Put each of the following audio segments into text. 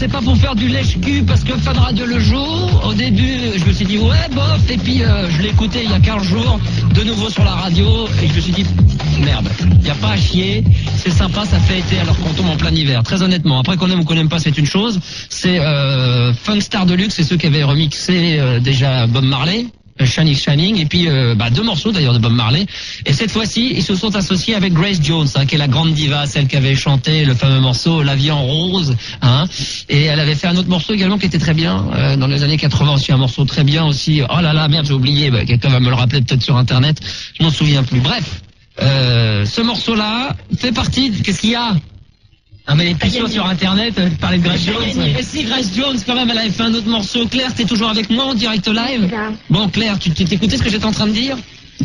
c'est pas pour faire du lèche-cul parce que Fun Radio le jour. Au début, je me suis dit ouais bof, et puis je l'ai écouté il y a 15 jours, de nouveau sur la radio, et je me suis dit merde, y a pas à chier, c'est sympa, ça fait été alors qu'on tombe en plein hiver. Très honnêtement, après qu'on aime ou qu'on n'aime pas, c'est une chose. C'est Funk Star Deluxe, c'est ceux qui avaient remixé déjà Bob Marley. Shining, et puis deux morceaux d'ailleurs de Bob Marley, et cette fois-ci ils se sont associés avec Grace Jones, qui est la grande diva, celle qui avait chanté le fameux morceau La vie en rose, et elle avait fait un autre morceau également qui était très bien dans les années 80 aussi, un morceau très bien aussi. Oh là là, merde, j'ai oublié, quelqu'un va me le rappeler peut-être sur internet, je m'en souviens plus. Bref, ce morceau-là fait partie qu'est-ce qu'il y a? Ah mais les pictures sur internet, parler de Grace Jones. Et si Grace Jones quand même, elle avait fait un autre morceau. Claire, t'es toujours avec moi en direct live? Bon Claire, tu t'écoutais ce que j'étais en train de dire?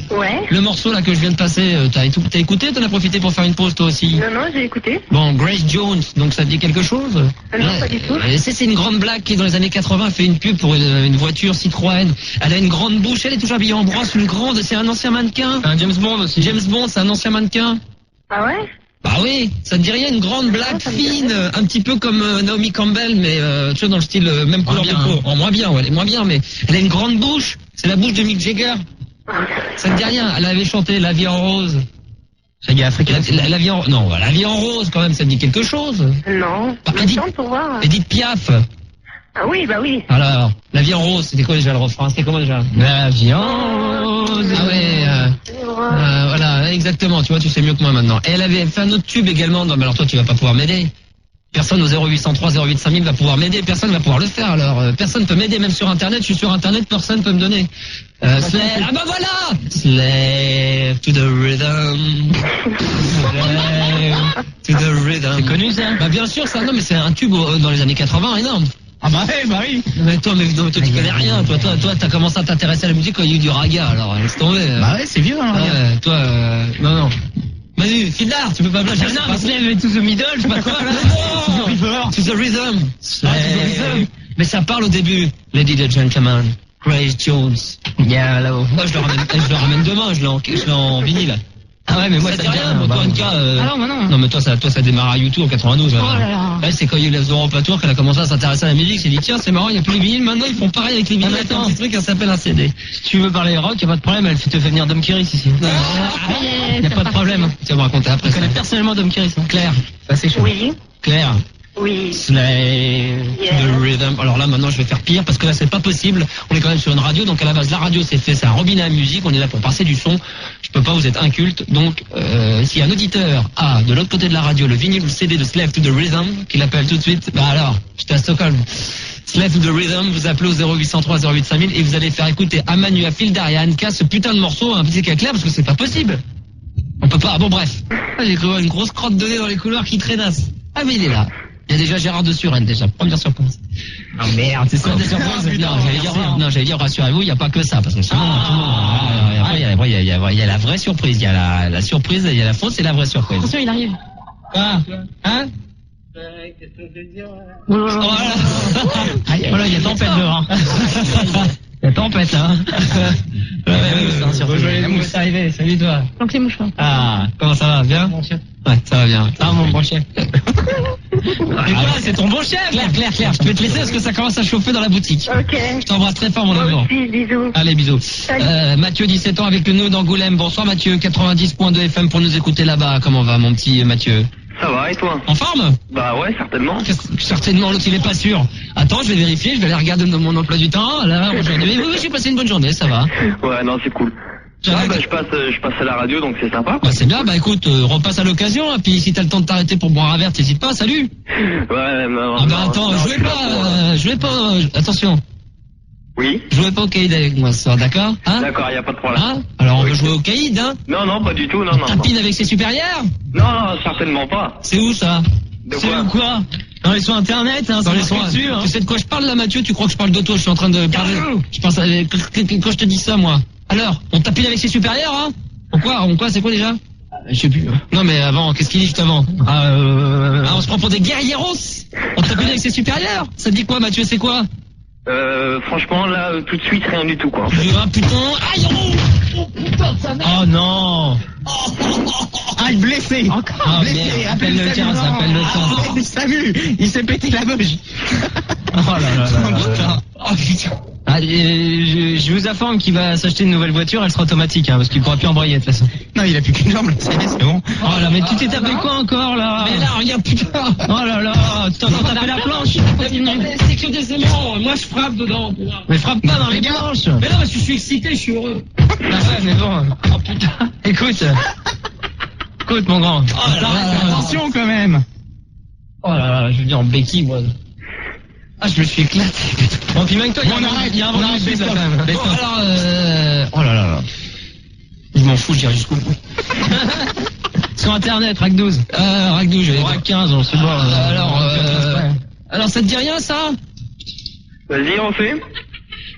Ouais. Le morceau là que je viens de passer, t'as écouté? T'en as profité pour faire une pause toi aussi? Non, j'ai écouté. Bon, Grace Jones, donc ça te dit quelque chose? Non, pas du tout. C'est une grande blague qui dans les années 80 fait une pub pour une voiture Citroën. Elle a une grande bouche, elle est toujours habillée en brosse, une grande, c'est un ancien mannequin. Un James Bond aussi. James Bond, c'est un ancien mannequin. Ah ouais? Bah oui, ça te dit rien, une grande blague fine, un petit peu comme Naomi Campbell, mais tu vois dans le style même couleur de peau. Oh, moins bien, ouais, elle est moins bien, mais elle a une grande bouche. C'est la bouche de Mick Jagger. Ça te dit rien? Elle avait chanté La vie en rose. La vie en non, La vie en rose quand même, ça te dit quelque chose? Non. Edith, pour voir. Edith Piaf. Ah oui, bah oui. Alors, La vie en rose, c'était quoi déjà le refrain? C'était comment déjà? La vie en rose. Ah ouais. Voilà, exactement, tu vois, tu sais mieux que moi maintenant. Et elle avait fait un autre tube également. Non, mais alors toi, tu vas pas pouvoir m'aider. Personne au 0803 08 5000 va pouvoir m'aider. Personne va pouvoir le faire. Alors, personne peut m'aider, même sur Internet. Je suis sur Internet, personne peut me donner. Slave. Ah bah voilà! Slave to the rhythm. Slave to the rhythm. C'est connu ça? Bah bien sûr, ça. Non, mais c'est un tube dans les années 80 énorme. Ah bah oui. Mais toi tu connais rien. Toi, t'as commencé à t'intéresser à la musique quand il y a eu du raga. Alors laisse tomber. Bah ouais, c'est vieux. Hein, toi, non. Manu, Fidlar, tu peux pas plager. Non, Slave to the middle, je sais pas quoi. To the rhythm. Mais ça parle au début. Ladies and gentlemen, Grace Jones. Yeah, hello. Moi, je le ramène demain. Je l'ai en vinyle. Ah ouais, mais moi, ça dit rien. Toi, Anka, non, mais toi, ça démarre à YouTube en 92. Oh là là. Là, c'est quand il y a eu les Europa Tour qu'elle a commencé à s'intéresser à la musique. Elle s'est dit, tiens, c'est marrant, il n'y a plus les vinyles. Maintenant, ils font pareil avec les vinyles. Attends, un petit truc qui s'appelle un CD. Si tu veux parler rock, il n'y a pas de problème. Elle te fait venir Dom Kiris ici. Il n'y a pas de problème. Tu vas me raconter après. Je connais personnellement Dom Kiris. Claire. Ça, c'est chaud. Oui. Claire. Oui. Slave to the rhythm. Alors là, maintenant, je vais faire pire parce que là, c'est pas possible. On est quand même sur une radio, donc à la base, la radio, c'est un robinet à musique. On est là pour passer du son. Je peux pas, vous êtes inculte. Donc, s'il y a un auditeur a de l'autre côté de la radio le vinyle ou le CD de Slave to the Rhythm, qu'il appelle tout de suite, bah alors, j'étais à Stockholm. Slave to the Rhythm, vous appelez au 0803 08 5000 et vous allez faire écouter à Manu, à Phil Darian, qu'à ce putain de morceau, un petit cas clair, parce que c'est pas possible. On peut pas. Bon, bref. J'ai cru voir une grosse crotte de nez dans les couloirs qui traînassent. Ah, mais il est là. Il y a déjà Gérard de Suresnes, déjà. Première surprise. Ah merde, c'est ça, des surprises. Non, j'allais dire, rassurez-vous, il n'y a pas que ça, parce que sinon, tout le monde. Après, il y a la vraie surprise. Il y a la surprise, il y a la fausse et la vraie surprise. Attention, il arrive. Ah, hein? Qu'est-ce que je veux dire? Voilà, il y a tempête dehors. Il y a tempête, là. Bonjour, c'est arrivé. Salut, toi. Donc les mouchoirs. Ah, comment ça va? Bien? Ouais, ça va bien. Ah, mon bon chef. C'est ton bon chef. Claire, je vais te laisser parce que ça commence à chauffer dans la boutique. Ok. Je t'embrasse très fort, mon amour. Bisous. Allez, bisous. Salut. Mathieu, 17 ans, avec nous d'Angoulême. Bonsoir, Mathieu. 90.2 FM pour nous écouter là-bas. Comment va, mon petit Mathieu? Ça va, et toi? En forme? Bah ouais, certainement. Certainement, l'autre il est pas sûr. Attends, je vais vérifier, je vais aller regarder dans mon emploi du temps. Là, aujourd'hui, oui, j'ai passé une bonne journée, ça va. Ouais, non, c'est cool. Ah, bah, je passe à la radio, donc c'est sympa. Bah, c'est bien, bah écoute, repasse à l'occasion, hein, puis si t'as le temps de t'arrêter pour boire un verre, t'hésites pas, salut. Ouais, non. Ah bah attends, jouez pas, attention. Oui. Jouez pas au caïd avec moi ce soir, d'accord? Hein? D'accord, y a pas de problème. Hein? Alors on veut jouer au caïd, hein? Non, pas du tout, non. Tapine avec ses supérieurs? Non, certainement pas. C'est où ça? De C'est quoi? où quoi? Dans les soins internet, hein, dans les soins. Tu sais de quoi je parle là, Mathieu? Tu crois que je parle de toi? Je suis en train de parler. Je pense quand je te dis ça, moi. Alors, on tapine avec ses supérieurs, hein? Pourquoi? C'est quoi déjà? Je sais plus. Non mais avant, qu'est-ce qu'il dit juste avant? On se prend pour des guerrieros. On tapine avec ses supérieurs. Ça te dit quoi, Mathieu? C'est quoi? Franchement, là, tout de suite, rien du tout, quoi. En fait. Putain, aïe, oh Oh non. Ah, blessé. Ah, Blessé. merde. Appelle le 15, appelle le 15. Samu, il s'est pété la bouche. Oh là là là là. Oh putain. Ah, je vous informe qu'il va s'acheter une nouvelle voiture, elle sera automatique, hein, parce qu'il pourra plus embrayer de toute façon. Non, il a plus qu'une jambe, ça y est, c'est bon. Oh là, mais tu t'es tapé quoi encore là? Mais là, regarde, putain. Oh là là, tu t'as encore tapé la planche? C'est que des aimants. Moi, je frappe dedans. Mais frappe pas dans les planches. Mais là, parce que je suis excité, je suis heureux. Ah ouais, mais bon. Oh putain. Écoute. Écoute, mon grand. Oh là là, attention quand même. Oh là là, je veux dire en béquille, moi. Ah, je me suis éclaté. Bon, puis même toi, il y a Bon, on arrête, il y a un on vrai arrête, sujet, là, stop. quand même. Best Bon, of. alors, oh là là là. Je m'en fous, j'irai jusqu'au bout. Sur Internet, RAC 12. RAC 12, je vais RAC 15, on se bat. Alors, ça te dit rien, ça? Vas-y, on fait.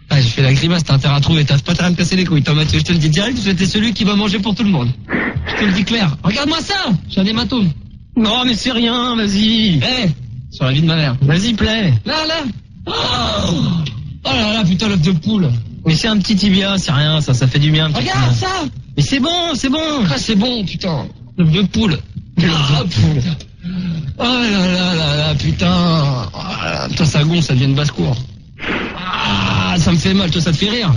Ah, j'ai fait la grimace, t'as intérêt à trouver, t'as pas intérêt à me casser les couilles, toi, Mathieu, je te le dis direct, c'était celui qui va manger pour tout le monde. Je te le dis clair. Regarde-moi ça! J'ai un hématome. Non, mais c'est rien, vas-y. Eh! Sur la vie de ma mère. Vas-y, plaît. Là, là. Oh là là, putain, l'œuf de poule. Mais c'est un petit tibia, c'est rien, ça fait du bien. Regarde ça. Mais c'est bon, c'est bon. Ah, c'est bon, putain. L'œuf de poule. Ah, poule. Oh là là là là, putain. Oh là là, putain, ça gonfle, ça devient une basse-cour. Ah, ça me fait mal, toi, ça te fait rire?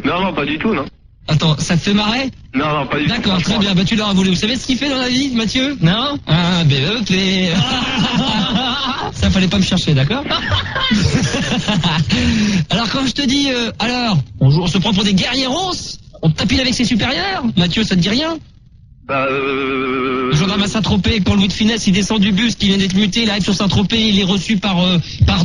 Non, non, pas du tout, non. Attends, ça te fait marrer? Non, non, pas du tout. D'accord, très bien, bah tu l'auras voulu. Vous savez ce qu'il fait dans la vie, Mathieu? Non? Ah, BEP. Ça fallait pas me chercher, d'accord? Alors quand je te dis, alors, on se prend pour des guerrieros? On tapine avec ses supérieurs? Mathieu, ça te dit rien? Bah, Le gendarme à Saint-Tropez, quand Louis de Funès, il descend du bus, qui vient d'être muté, il arrive sur Saint-Tropez, il est reçu par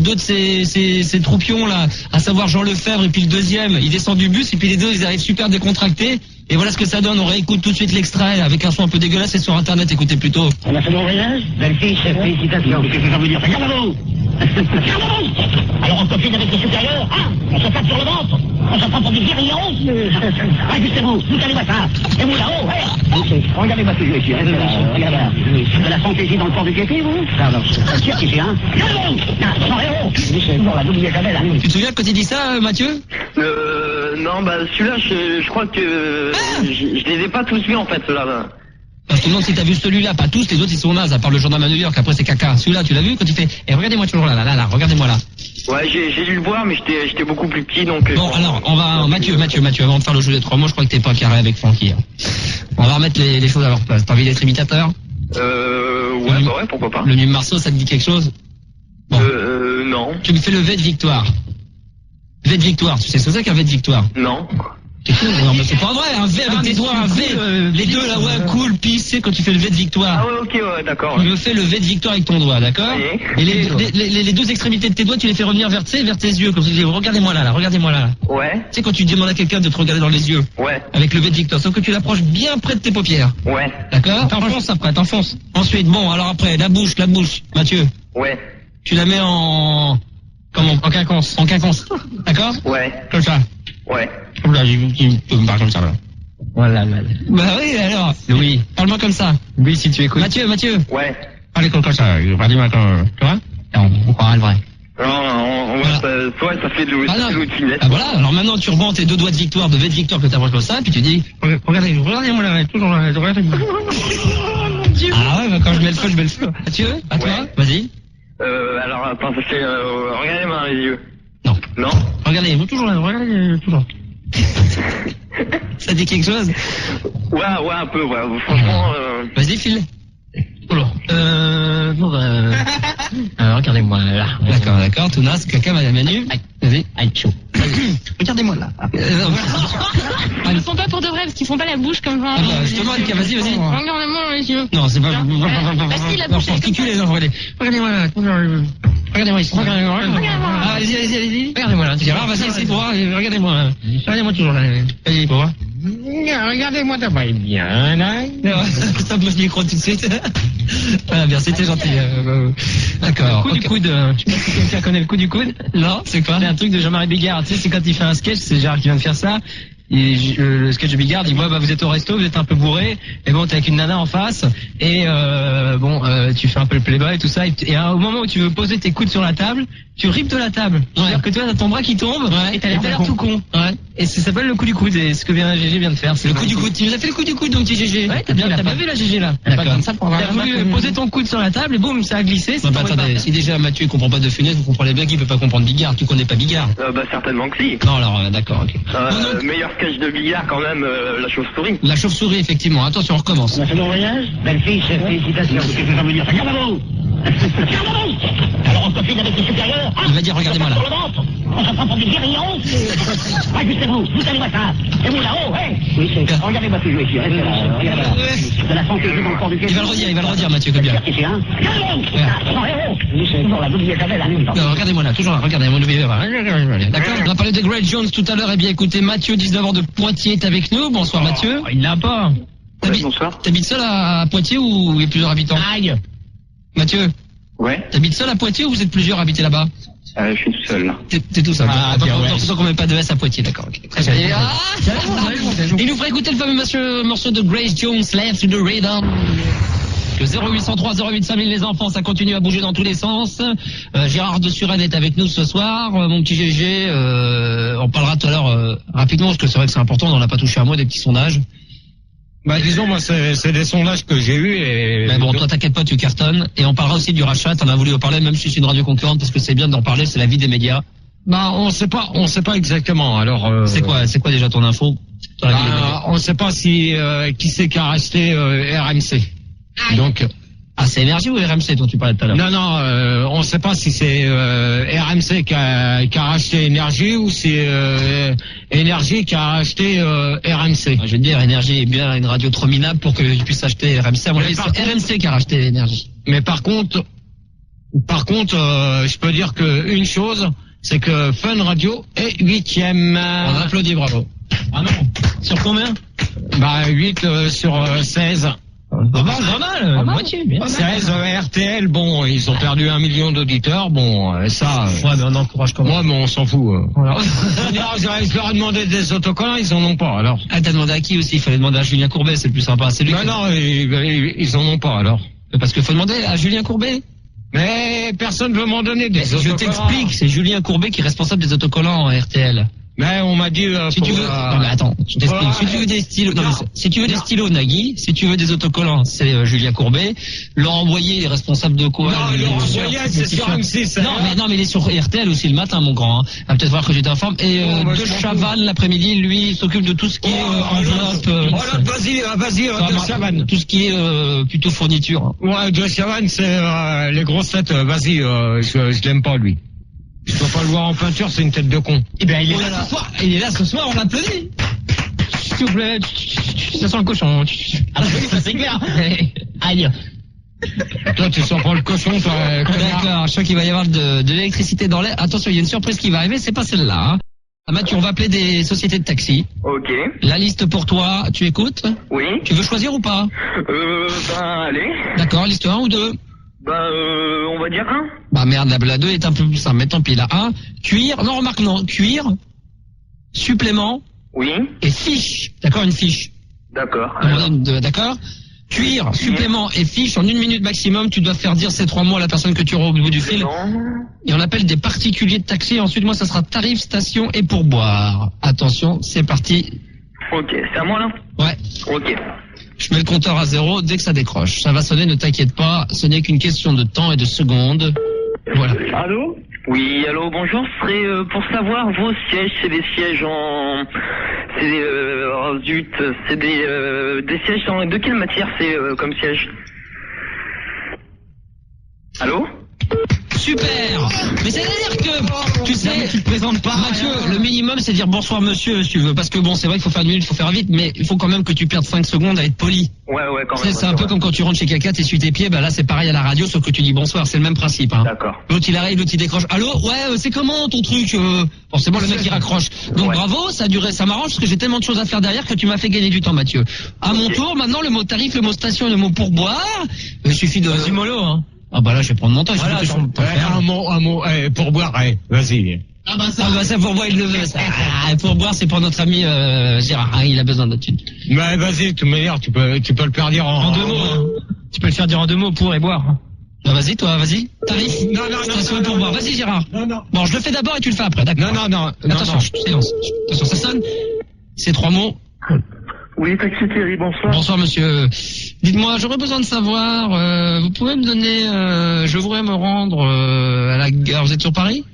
deux de ses troupions, là, à savoir Jean Lefebvre, et puis le deuxième, il descend du bus, et puis les deux, ils arrivent super décontractés, et voilà ce que ça donne, on réécoute tout de suite l'extrait, avec un son un peu dégueulasse, c'est sur Internet, écoutez plutôt. On a fait mon voyage? Belle fille, chef, félicitations. Qu'est-ce que ça veut dire? Regarde-vous! Regarde-vous! Alors on copine avec les supérieurs? Ah! On se tape sur le ventre! On se prend pour des guerrieros? Rajustez-vous! Vous allez voir ça! Et vous là-haut, ouais! Regardez-moi ce jeu ici, regardez là. De la fantaisie dans le port du képi, vous? Pardon. Sûr ici, hein? Regardez-vous! Mon héros! Michel, bon, là, n'oubliez jamais, là. Tu te souviens quand il dit ça, Mathieu? non, bah, celui-là, je crois que, je les ai pas tous vus, en fait, ceux-là. Parce que non, si t'as vu celui-là, pas tous, les autres ils sont nazes, à part le gendarme à New York, après c'est caca. Celui-là, tu l'as vu quand il fait, regardez-moi toujours là, regardez-moi là. Ouais, j'ai dû le voir, mais j'étais beaucoup plus petit, donc... Bon, alors, on va, Mathieu, avant de faire le jeu des 3 mots, je crois que t'es pas carré avec Francky. Hein. On va remettre les choses à leur place. T'as envie d'être imitateur? Ouais, bah ouais, pourquoi pas. Le Nuit Marceau, ça te dit quelque chose? Bon. Non. Tu me fais le V de victoire. V de victoire, tu sais ce que c'est qu'un V de victoire? Non. Non, mais c'est pas vrai, un V avec tes doigts, un V. Les deux là, ouais, cool, pisse, c'est quand tu fais le V de victoire. Ah ouais, ok, ouais, d'accord. Tu me fais le V de victoire avec ton doigt, d'accord? Oui. Et les deux extrémités de tes doigts, tu les fais revenir vers tes yeux, comme tu dis, regardez-moi là, regardez-moi là. Ouais, Tu sais, quand tu demandes à quelqu'un de te regarder dans les yeux, ouais, avec le V de victoire, sauf que tu l'approches bien près de tes paupières. ouais, D'accord? T'enfonces après, t'enfonces. Ensuite, bon, alors après, la bouche, Mathieu, ouais, tu la mets en quinconce. D'accord? ouais, Comme ça. ouais. Là, tu me parles comme ça, là. Voilà, bah oui, alors. Louis. Parle-moi comme ça. Oui, si tu écoutes. Mathieu. Ouais. Parlez comme ça. Parlez-moi comme, tu vois? On croira le vrai. Non, Voilà. ça fait de Louis de Funès. Ah voilà, alors maintenant tu rebends tes deux doigts de victoire, de V de victoire que t'approches comme ça, puis tu dis, regardez-moi là, toujours là, regardez-moi. Ah ouais, bah quand je mets le feu. Mathieu, à toi, Ouais. vas-y. Alors, attends, ça fait, regardez-moi dans les yeux. Non. Non? Regardez, vous toujours là, regardez, toujours. Ça dit quelque chose? Ouais, un peu, ouais. Franchement, Vas-y, file. Regardez-moi là. D'accord, tout naze, quelqu'un va Manu. Vas-y, chaud. Regardez-moi là. Ils le font pas pour de vrai parce qu'ils font pas la bouche comme ça. Je te demande, vas-y. Regardez-moi dans les yeux. Non, c'est pas. Facile, la Non, bouche, je articulé, non, regardez-moi là. Regardez-moi ici. Regardez-moi. Ah, allez-y. Regardez-moi là. Gérard, vas-y, essaye pour voir. Regardez-moi. Regardez-moi toujours là. Vas-y, pour voir. Regardez-moi d'abord bien, là. Stop le micro tout de suite. Voilà, bien, c'était gentil. D'accord. Le coup du coude. Je sais pas si quelqu'un connaît le coup du coude. Non, c'est quoi? C'est un truc de Jean-Marie Bigard. Tu sais, c'est quand il fait un sketch, c'est Gérard qui vient de faire ça. le sketch de Bigard dit ouais bah vous êtes au resto, vous êtes un peu bourré, et bon t'es avec une nana en face, et tu fais un peu le playboy et tout ça, et au moment où tu veux poser tes coudes sur la table, tu ripes de la table. C'est-à-dire que toi t'as ton bras qui tombe, et t'as l'air tout con. Ouais. Et ça s'appelle le coup du coude, et ce que GG vient de faire. C'est le coup du coude. Tu nous as fait le coup du coude donc petit GG. Ouais, t'as bien vu la GG là. D'accord. T'as voulu poser ton coude sur la table et boum, ça a glissé. Non, bah, attendez, si déjà Mathieu comprend pas de Funès, vous comprenez bien qu'il peut pas comprendre Bigard. Tu connais pas Bigard? Bah certainement que si. Non alors d'accord, ok. Meilleur sketch de Bigard quand même, la chauve-souris. La chauve-souris effectivement. Attention, on recommence. On a fait mon voyage? Belle fiche, félicitations. Qu'est-ce que ça veut dire? Regarde à vous! Regarde à vous! Alors on copine avec les supérieurs? Il va dire regardez-moi là. On se prend pour des guérillons? Ajustez-vous, vous allez voir ça. Et vous là-haut, ouais? Oui, c'est. Regardez-moi ce jeu ici, restez là. Regardez là. De la santé, je m'en du pied. Il va le redire, Mathieu, que bien. Regardez-moi là, toujours là, regardez-moi. D'accord, on a parlé de Great Jones tout à l'heure. Eh bien, écoutez, Mathieu, 19 ans de Poitiers, est avec nous. Bonsoir, Mathieu. Il l'a pas. Bonsoir. T'habites seul à Poitiers ou il y a plusieurs habitants? Aïe. Mathieu. Ouais. T'habites seul à Poitiers ou vous êtes plusieurs à habiter là-bas? Je suis tout seul là. T'es tout seul. Ah, bien, ouais. C'est qu'on met pas de S à Poitiers, d'accord. Okay. Il nous ferait écouter le fameux morceau de Grace Jones, Left to the Rhythm. Le 0803 085000 les enfants, ça continue à bouger dans tous les sens. Gérard de Suresnes est avec nous ce soir. Mon petit GG, on parlera tout à l'heure rapidement, parce que c'est vrai que c'est important, on n'en a pas touché un mot, des petits sondages. Bah disons, moi c'est des sondages que j'ai eus et... Mais bon, toi t'inquiète pas, tu cartonnes. Et on parlera aussi du rachat, t'en as voulu en parler, même si c'est une radio concurrente, parce que c'est bien d'en parler, c'est la vie des médias. Bah on sait pas exactement, alors... C'est quoi déjà ton info? On sait pas si qui c'est qui a racheté RMC. Donc... Ah, c'est Énergie ou RMC dont tu parlais tout à l'heure? Non, on sait pas si c'est RMC qui a racheté Énergie ou c'est Énergie qui a racheté RMC. Je veux dire, Énergie est bien une radio trop minable pour que tu puisses acheter RMC. À mon avis, c'est RMC qui a racheté Énergie. Mais par contre, je peux dire que une chose, c'est que Fun Radio est 8e. On applaudit, bravo. Ah non. Sur combien? Bah 8 sur 16. Pas mal, moitié, bien. 16 RTL, bon, ils ont perdu 1 million d'auditeurs, bon, ça... Ouais, mais on encourage quand même. Moi, mais on s'en fout. Voilà. Je leur ai demandé des autocollants, ils en ont pas, alors. Ah, t'as demandé à qui aussi? Il fallait demander à Julien Courbet, c'est le plus sympa. C'est lui non, ils en ont pas, alors. Parce qu'il faut demander à Julien Courbet. Mais personne veut m'en donner des autocollants. Je t'explique, c'est Julien Courbet qui est responsable des autocollants en RTL. Mais on m'a dit si tu veux non mais attends, je t'explique. Si tu veux des stylos, si tu veux des stylos Nagui, si tu veux des autocollants, c'est Julien Courbet. Laurent Boyer est responsable de quoi? Non, Laurent Boyer, c'est sur M6. Non mais il est sur RTL aussi le matin, mon grand. Va peut-être voir que je t'informe. Et De Chavannes l'après-midi, lui, il s'occupe de tout ce qui est enveloppe. Vas-y, De Chavannes. Tout ce qui est plutôt fourniture. Ouais, De Chavannes, c'est les grosses têtes. Vas-y, je l'aime pas lui. Je dois pas le voir en peinture, c'est une tête de con. Eh ben, il est là ce soir. Il est là ce soir, on l'applaudit. S'il vous plaît, ça sent le cochon. Ah, ça c'est clair. Aïe. Toi, tu sens pas le cochon, toi. D'accord, je crois qu'il va y avoir de l'électricité dans l'air. Attention, il y a une surprise qui va arriver, c'est pas celle-là. Hein. Ah, Mathieu, on va appeler des sociétés de taxi. Ok. La liste pour toi, tu écoutes? Oui. Tu veux choisir ou pas? Allez. D'accord, liste 1 ou 2? On va dire 1. Bah merde, la 2 est un peu plus simple, mais tant pis, la 1. Cuir, non, remarque, non, cuir, supplément. Oui. Et fiche. D'accord, une fiche. D'accord. D'accord. Cuir, supplément et fiche, en 1 minute maximum, tu dois faire dire ces 3 mots à la personne que tu auras au bout du fil. Et on appelle des particuliers de taxi. Ensuite, moi, ça sera tarif, station et pourboire. Attention, c'est parti. Ok, c'est à moi là? Ouais. Ok. Je mets le compteur à 0 dès que ça décroche. Ça va sonner, ne t'inquiète pas. Ce n'est qu'une question de temps et de secondes. Voilà. Allô? Oui, allô, bonjour. Ce serait pour savoir vos sièges. C'est des sièges en... C'est des... zut. C'est des sièges de quelle matière c'est comme siège? Allô? Super. Mais c'est-à-dire que, tu sais, tu te présentes pas. Mathieu, le minimum, c'est dire bonsoir monsieur, si tu veux. Parce que bon, c'est vrai qu'il faut faire 1 minute, il faut faire vite, mais il faut quand même que tu perdes 5 secondes à être poli. Ouais, quand même. C'est un peu comme quand tu rentres chez quelqu'un, t'essuies tes pieds, bah là, c'est pareil à la radio, sauf que tu dis bonsoir, c'est le même principe, hein. D'accord. L'autre, il arrive, l'autre, il décroche. Allô? Ouais, c'est comment ton truc? Forcément, le mec, il raccroche. Donc, bravo, ça a duré, ça m'arrange, parce que j'ai tellement de choses à faire derrière que tu m'as fait gagner du temps, Mathieu. À mon tour, maintenant, le mot tarif, le mot station, le mot pourboire, il suffit de... Vas-y, mollo, hein. Ah bah là je vais prendre mon temps, voilà, un mot, pour boire, vas-y. Ah bah ça pour boire il le veut ça. Pour boire c'est pour notre ami Gérard. Ah, il a besoin de thunes. Bah vas-y, de toute manière, tu peux le faire dire En 2 mots. Hein. Tu peux le faire dire en 2 mots pour et boire. Bah vas-y toi, vas-y. Tarif. Non. Station pour boire. Vas-y Gérard. Non. Bon, je le fais d'abord et tu le fais après, d'accord. Non. Attention, silence. Attention, ça sonne. C'est 3 mots. Oui, Taxi Thierry, bonsoir. Bonsoir monsieur. Dites-moi, j'aurais besoin de savoir, vous pouvez me donner, je voudrais me rendre à la gare. Vous êtes sur Paris?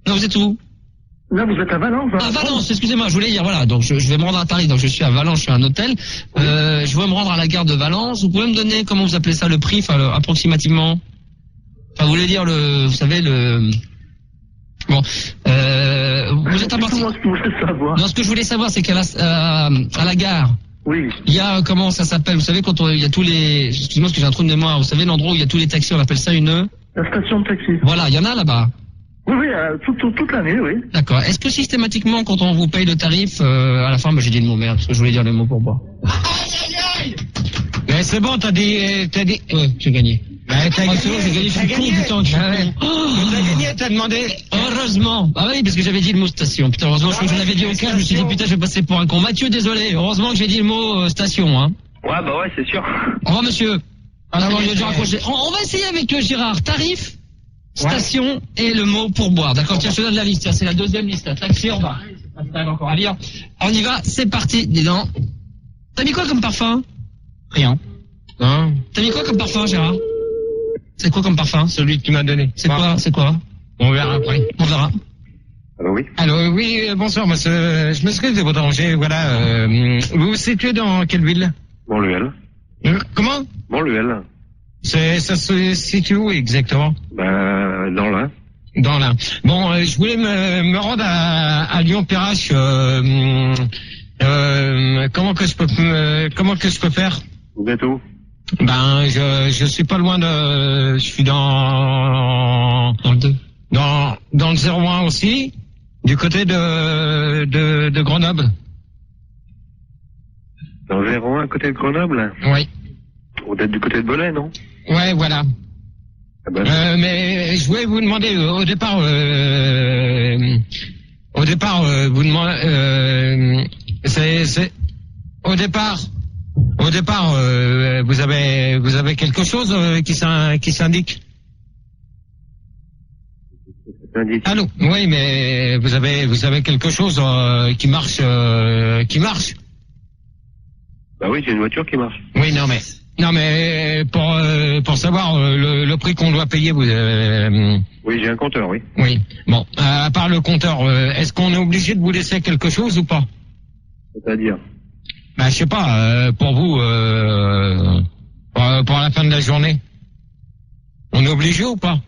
Non, vous êtes où? Là, vous êtes à Valence. Ah, Valence, excusez-moi, je voulais dire, voilà, donc je vais me rendre à Paris, donc je suis à Valence, je suis à un hôtel. Je voudrais me rendre à la gare de Valence. Vous pouvez me donner, comment vous appelez ça, le prix, enfin, approximativement? Enfin, vous voulez dire vous savez, bon, vous êtes à partir. Comment je voulais savoir? Non, ce que je voulais savoir, c'est qu'à la gare, Oui. il y a, comment ça s'appelle, vous savez, quand il y a tous les, excusez-moi parce que j'ai un trou de mémoire, vous savez, l'endroit où il y a tous les taxis, on appelle ça une... La station de taxi. Voilà, il y en a là-bas. Oui, toute l'année, oui. D'accord. Est-ce que systématiquement, quand on vous paye le tarif, à la fin, j'ai dit le mot merde, parce que je voulais dire le mot pour boire. Mais c'est bon, t'as dit, Ouais, j'ai gagné. bah, t'as Oh, c'est bon, j'ai gagné, je suis con, putain, je suis con. T'as gagné, t'as demandé. Heureusement. Ah oui, parce que j'avais dit le mot station. Putain, heureusement, je crois que je l'avais dit au cas, je me suis dit, putain, je vais passer pour un con. Mathieu, désolé. Heureusement que j'ai dit le mot station, hein. Ouais, bah ouais, c'est sûr. Au revoir, monsieur. Alors, il a déjà raccroché. On va essayer avec Gérard. Tarif, station et le mot pourboire. D'accord, tiens, je te donne la liste. Tiens, c'est la deuxième liste. Taxi, on va. Encore à lire. On y va, c'est parti. Dis donc. T'as mis quoi comme parfum? Rien. Hein? T'as mis quoi comme parfum, Gérard? C'est quoi comme parfum? Celui que tu m'as donné. C'est quoi? On verra après. On verra. Alors oui. Alors oui, bonsoir, monsieur. Je m'excuse de vous déranger. Voilà. Vous vous situez dans quelle ville? Montluel. Comment? Montluel. Ça se situe où exactement? Bah, dans l'Ain. Dans l'Ain. Bon, je voulais me rendre à Lyon-Perrache. Comment que je peux faire? Vous êtes où? Ben, je suis pas loin je suis dans Dans le 2. dans le 01 aussi, du côté de Grenoble. Dans le 01, à côté de Grenoble? Oui. Vous êtes du côté de Belay, non? Ouais, voilà. Ah bah, Mais je voulais vous demander au départ, vous demandez, c'est au départ, vous avez quelque chose qui s'indique. Allô? Oui, mais vous avez quelque chose qui marche. bah oui, j'ai une voiture qui marche. Oui, non mais pour savoir le prix qu'on doit payer, vous. Oui, j'ai un compteur, oui. Oui. Bon, à part le compteur, est-ce qu'on est obligé de vous laisser quelque chose ou pas? C'est-à-dire? Ben, je sais pas, pour vous, pour la fin de la journée. On est obligé ou pas?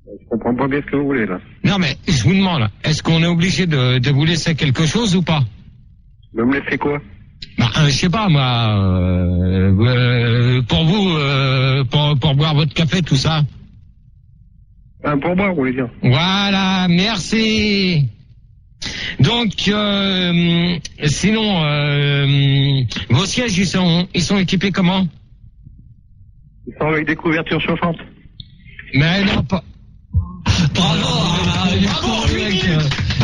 Je comprends pas bien ce que vous voulez, là. Non, mais je vous demande, est-ce qu'on est obligé de vous laisser quelque chose ou pas? Vous me laissez quoi? Ben, je sais pas, moi, pour vous, pour boire votre café, tout ça. Un pourboire, vous voulez dire? Voilà, merci. Donc, sinon, vos sièges, ils sont équipés comment? Ils sont avec des couvertures chauffantes. Mais non, pas. Bravo, mec.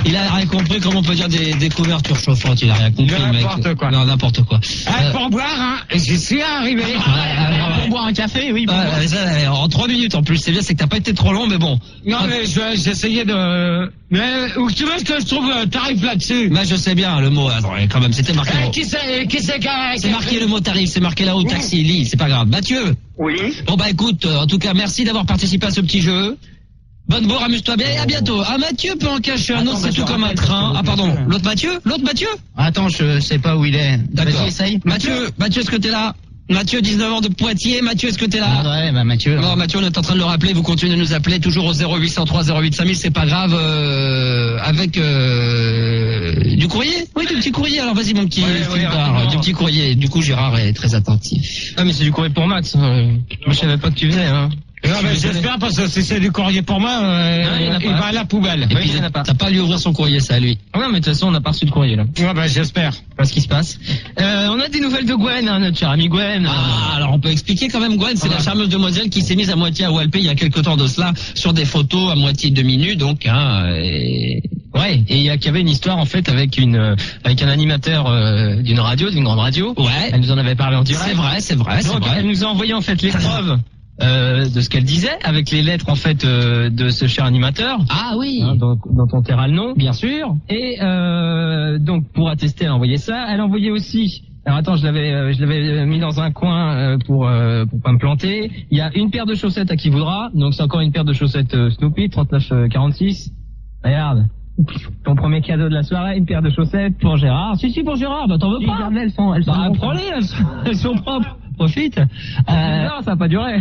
Il a rien compris comment on peut dire des couvertures chauffantes. Il a rien compris, mec. N'importe quoi. Non, n'importe quoi. Pour boire, hein, j'y suis arrivé. Pour boire un café, oui. En 3 minutes en plus, c'est bien, c'est que t'as pas été trop long, mais bon. Non, mais j'essayais de. Mais où tu veux que je trouve tarif là-dessus? Mais je sais bien le mot. Attends, quand même, c'était marqué. Qui c'est C'est marqué le mot tarif, c'est marqué là au taxi, lis, c'est pas grave. Mathieu. Oui. Bon bah écoute, en tout cas, merci d'avoir participé à ce petit jeu. Bonne bourre, amuse-toi bien et à bientôt. Ah, Mathieu peut en cacher un autre, c'est tout comme un train. Ah, pardon, l'autre Mathieu? Attends, je sais pas où il est. D'accord. Vas-y, essaye. Mathieu, est-ce que t'es là? Mathieu, 19 ans de Poitiers. Mathieu, est-ce que t'es là? Ouais, bah Mathieu. Non, Mathieu, on est en train de le rappeler. Vous continuez de nous appeler toujours au 0803 08 5000. C'est pas grave. Avec du courrier. Oui, du petit courrier. Alors vas-y, mon petit Philippe, du petit courrier. Du coup, Gérard est très attentif. Ah, mais c'est du courrier pour Max. Moi, je savais pas que tu venais, hein. Non, mais j'espère parce que si c'est du courrier pour moi, il va à la poubelle. Et puis, t'as pas à lui ouvrir son courrier, ça, lui. Ouais, mais de toute façon, on n'a pas reçu de courrier, là. Ouais, bah, j'espère. Pas ce qui se passe. On a des nouvelles de Gwen, hein, notre cher ami Gwen. Ah, alors on peut expliquer quand même, Gwen, c'est la charmeuse demoiselle qui s'est mise à moitié à Walpé il y a quelque temps de cela, sur des photos à moitié demi-nues, donc, hein, Ouais, et il y avait une histoire, en fait, avec un animateur d'une radio, d'une grande radio. Ouais. Elle nous en avait parlé en direct. C'est vrai. Donc, elle nous a envoyé, en fait, les preuves. De ce qu'elle disait, avec les lettres en fait de ce cher animateur. Ah oui. Hein, dont on taira le nom, bien sûr. Et donc pour attester, elle a envoyé ça. Elle a envoyé aussi. Alors attends, je l'avais mis dans un coin pour pas me planter. Il y a une paire de chaussettes à qui voudra. Donc c'est encore une paire de chaussettes Snoopy 39,46. Regarde. Ton premier cadeau de la soirée, une paire de chaussettes pour Gérard. Si pour Gérard, bah t'en veux pas. Elles sont prends-les, elles sont propres. Profite. Non, ça va pas durer.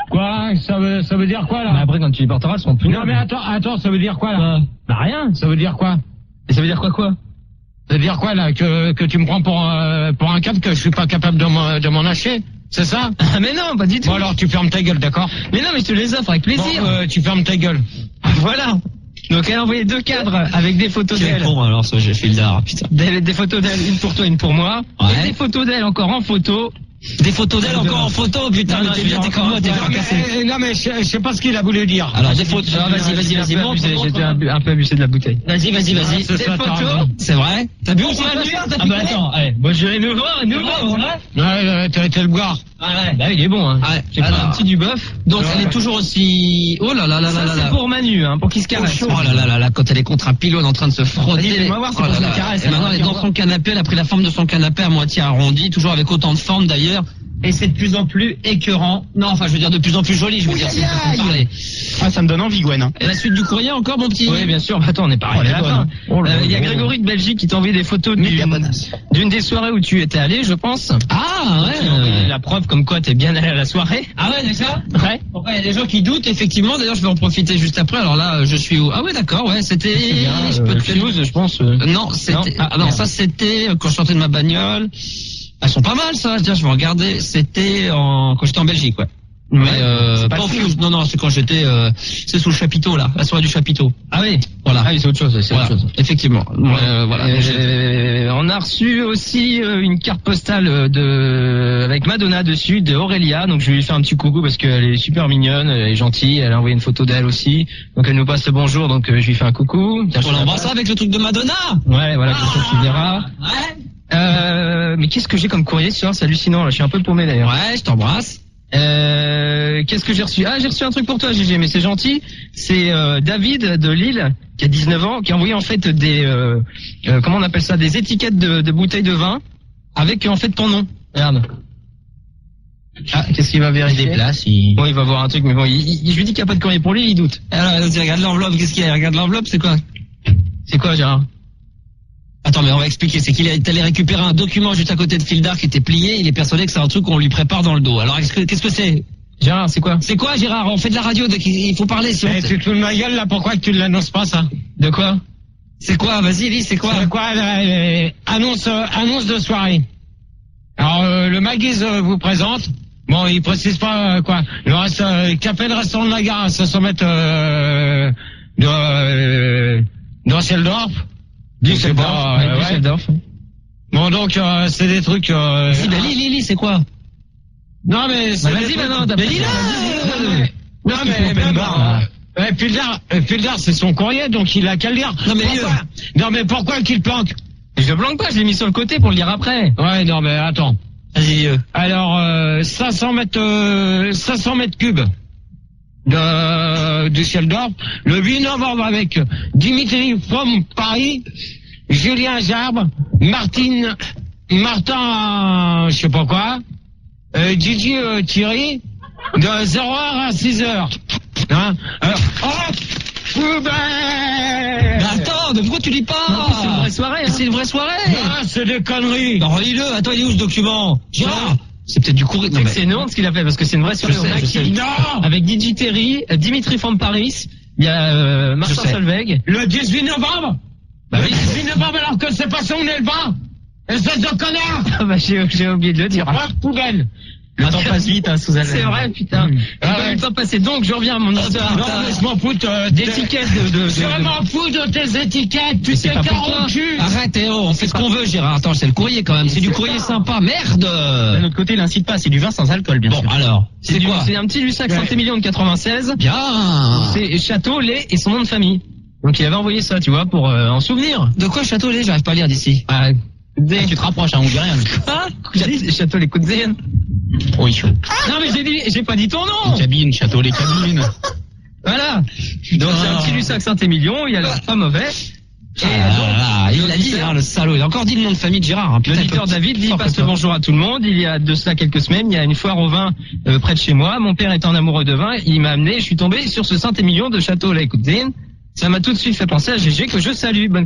Quoi? Ça veut dire quoi, là? Mais après, quand tu les porteras, elles seront plus. Non, mais attends, ça veut dire quoi, là? Bah rien. Ça veut dire quoi? Et ça veut dire quoi? Ça veut dire quoi, là? Que tu me prends pour un câble que je suis pas capable de m'en acheter? C'est ça? Ah, mais non, pas du tout. Bon, alors, tu fermes ta gueule, d'accord? Mais non, mais je te les offre avec plaisir. Bon, tu fermes ta gueule. Voilà. Donc elle a envoyé 2 cadres avec des photos d'elle. Bon, alors ça, j'ai fait le dard, putain. Des photos d'elle, une pour toi, une pour moi. Ouais. Et des photos d'elle encore en photo. Des photos d'elle encore en photo, putain, Non, mais t'es bien, t'es comme moi, t'es bien cassé. Non, mais je sais pas ce qu'il a voulu dire. Alors, des photos, vas-y, montre. J'étais un peu abusé de la bouteille. Vas-y. Des photos. C'est vrai? T'as bu ou pas? Ah bah attends, allez, moi je vais nouveau, Ouais, t'as été le boire. Bah il est bon, hein. Ouais. J'ai pris un petit du bœuf. Donc, elle est toujours aussi, oh là là là là là. C'est pour Manu, hein, pour qu'il se caresse. Oh là là là là, quand elle est contre un pylône en train de se frotter. Vas-y, fais-moi voir, c'est Oh pour là se la là. caresse. Et maintenant, elle est dans son canapé, elle a pris la forme de son canapé à moitié arrondi, toujours avec autant de forme d'ailleurs. Et c'est de plus en plus écœurant. Non, enfin, je veux dire de plus en plus joli, je veux dire, c'est façon de parler. Ah, ça me donne envie, Gwen. Hein. Et la suite du courrier encore, mon petit? Oui, bien sûr. Attends, on est pas arrivé à la fin. Il y a Grégory de Belgique qui t'a envoyé des photos d'une des soirées où tu étais allé, je pense. Ah, ouais. La preuve comme quoi t'es bien allé à la soirée. Ah ouais, d'accord. Ouais. Pourquoi il y a des gens qui doutent, effectivement. D'ailleurs, je vais en profiter juste après. Alors là, je suis où? Ah ouais, d'accord, ouais, c'était... Je peux te news, je pense. Non, c'était... Ah non, ça c'était quand je sortais de ma bagnole. Elles sont pas mal, ça. Tiens, je vais regarder. C'était quand j'étais en Belgique, ouais. Mais pas au Fuse. Non, c'est quand j'étais... c'est sous le chapiteau, là. La soirée du chapiteau. Ah oui. Voilà. Ah oui, c'est autre chose. C'est voilà. autre chose. Effectivement. Voilà. On a reçu aussi une carte postale avec Madonna dessus, de Aurélia. Donc je vais lui faire un petit coucou parce qu'elle est super mignonne, elle est gentille. Elle a envoyé une photo d'elle aussi. Donc elle nous passe le bonjour. Donc je lui fais un coucou. On l'embrasse avec le truc de Madonna. Ouais, voilà, comme ça tu verras. Ouais. Mais qu'est-ce que j'ai comme courrier ce soir? C'est hallucinant. Là, je suis un peu paumé d'ailleurs. Ouais, je t'embrasse. Qu'est-ce que j'ai reçu? Ah, j'ai reçu un truc pour toi, Gégé, mais c'est gentil. C'est David de Lille, qui a 19 ans, qui a envoyé en fait des comment on appelle ça, des étiquettes de bouteilles de vin avec en fait ton nom. Regarde. Ah, qu'est-ce qu'il va vérifier? Bon, il va voir un truc, mais bon, je lui dis qu'il n'y a pas de courrier pour lui, il doute. Alors, regarde l'enveloppe. Qu'est-ce qu'il y a? Regarde l'enveloppe, c'est quoi? C'est quoi, Gérard? Attends, mais on va expliquer. C'est qu'il est allé récupérer un document juste à côté de Fildar qui était plié. Il est persuadé que c'est un truc qu'on lui prépare dans le dos. Alors, qu'est-ce que c'est? Gérard, c'est quoi? C'est quoi, Gérard? On fait de la radio, il faut parler. Si Tu te fous de ma gueule, là, pourquoi que tu ne l'annonces pas, ça? De quoi? C'est quoi? Vas-y, lis, c'est quoi? C'est quoi, annonce de soirée. Alors, le Maguise vous présente. Bon, il précise pas quoi. Le reste, Café le restaurant de la gare, ça se met d'Osseldorf. Düsseldorf. Bon, donc, c'est des trucs... Vas-y, bah, lis, c'est quoi? Non, mais... Bah, vas-y, maintenant, t'as Mais lis-là! Non, mais Fildar, c'est son courrier, donc il a qu'à le lire. Non, mais pourquoi qu'il planque? Je le planque pas, je l'ai mis sur le côté pour le lire après. Ouais, non, mais attends. Vas-y, Alors, 500 mètres cubes de Düsseldorf, le 8 novembre avec Dimitri from Paris, Julien Jarbe, Martin, je sais pas quoi, Gigi Thierry, de 0h à 6h. Hein? Poubelle! Mais attends, mais pourquoi tu lis pas? C'est une vraie soirée. Hein. C'est une vraie soirée. Ah, c'est des conneries. Non, relis-le. Attends, il est où ce document? Gérard. C'est peut-être du courrier. C'est énorme ce qu'il a fait parce que c'est une vraie soirée. Je sais. Non! Avec Gigi Terry, Dimitri from Paris, il y a Martin Solveig. Le 18 novembre? Bah le oui. 18 novembre alors que c'est pas son éleveur? Espèce de connard! Ah bah j'ai oublié de le dire. Ouais, poubelle. Le temps passe vite, hein, Suzanne. C'est vrai, putain. Le temps passé. Donc, je reviens à mon histoire. Non, mais je m'en fous D'étiquettes Je m'en fous de tes étiquettes, tu t'es corrompu. Arrête, Théo, on fait ce qu'on veut, Gérard. Attends, c'est le courrier quand même. C'est du courrier sympa, merde. D'un autre côté, il incite pas, c'est du vin sans alcool, bien sûr. Bon, alors, c'est quoi? C'est un petit Lussac Saint-Émilion de 96. Bien. C'est Château, lait et son nom de famille. Donc, il avait envoyé ça, tu vois, pour en souvenir. De quoi Château-Lait? J'arrive pas à lire d'ici. Ah, Tu te rapproches, hein, on dit rien. Quoi? Château, les coups de zen. Oui, chaud. Non, mais j'ai pas dit ton nom. Les cabines, château, les cabines. Voilà. Donc, c'est un petit Lussac Saint-Émilion, il a l'air pas mauvais. Il l'a dit, hein, le salaud. Il a encore dit le nom de famille de Gérard. Hein. Putain, L'auditeur David dit passe le bonjour à tout le monde. Il y a de cela quelques semaines, il y a une foire au vin près de chez moi. Mon père étant amoureux de vin, il m'a amené. Je suis tombé sur ce Saint-Émilion de Château-Lait. Ça m'a tout de suite fait penser à GG que je salue. Bonne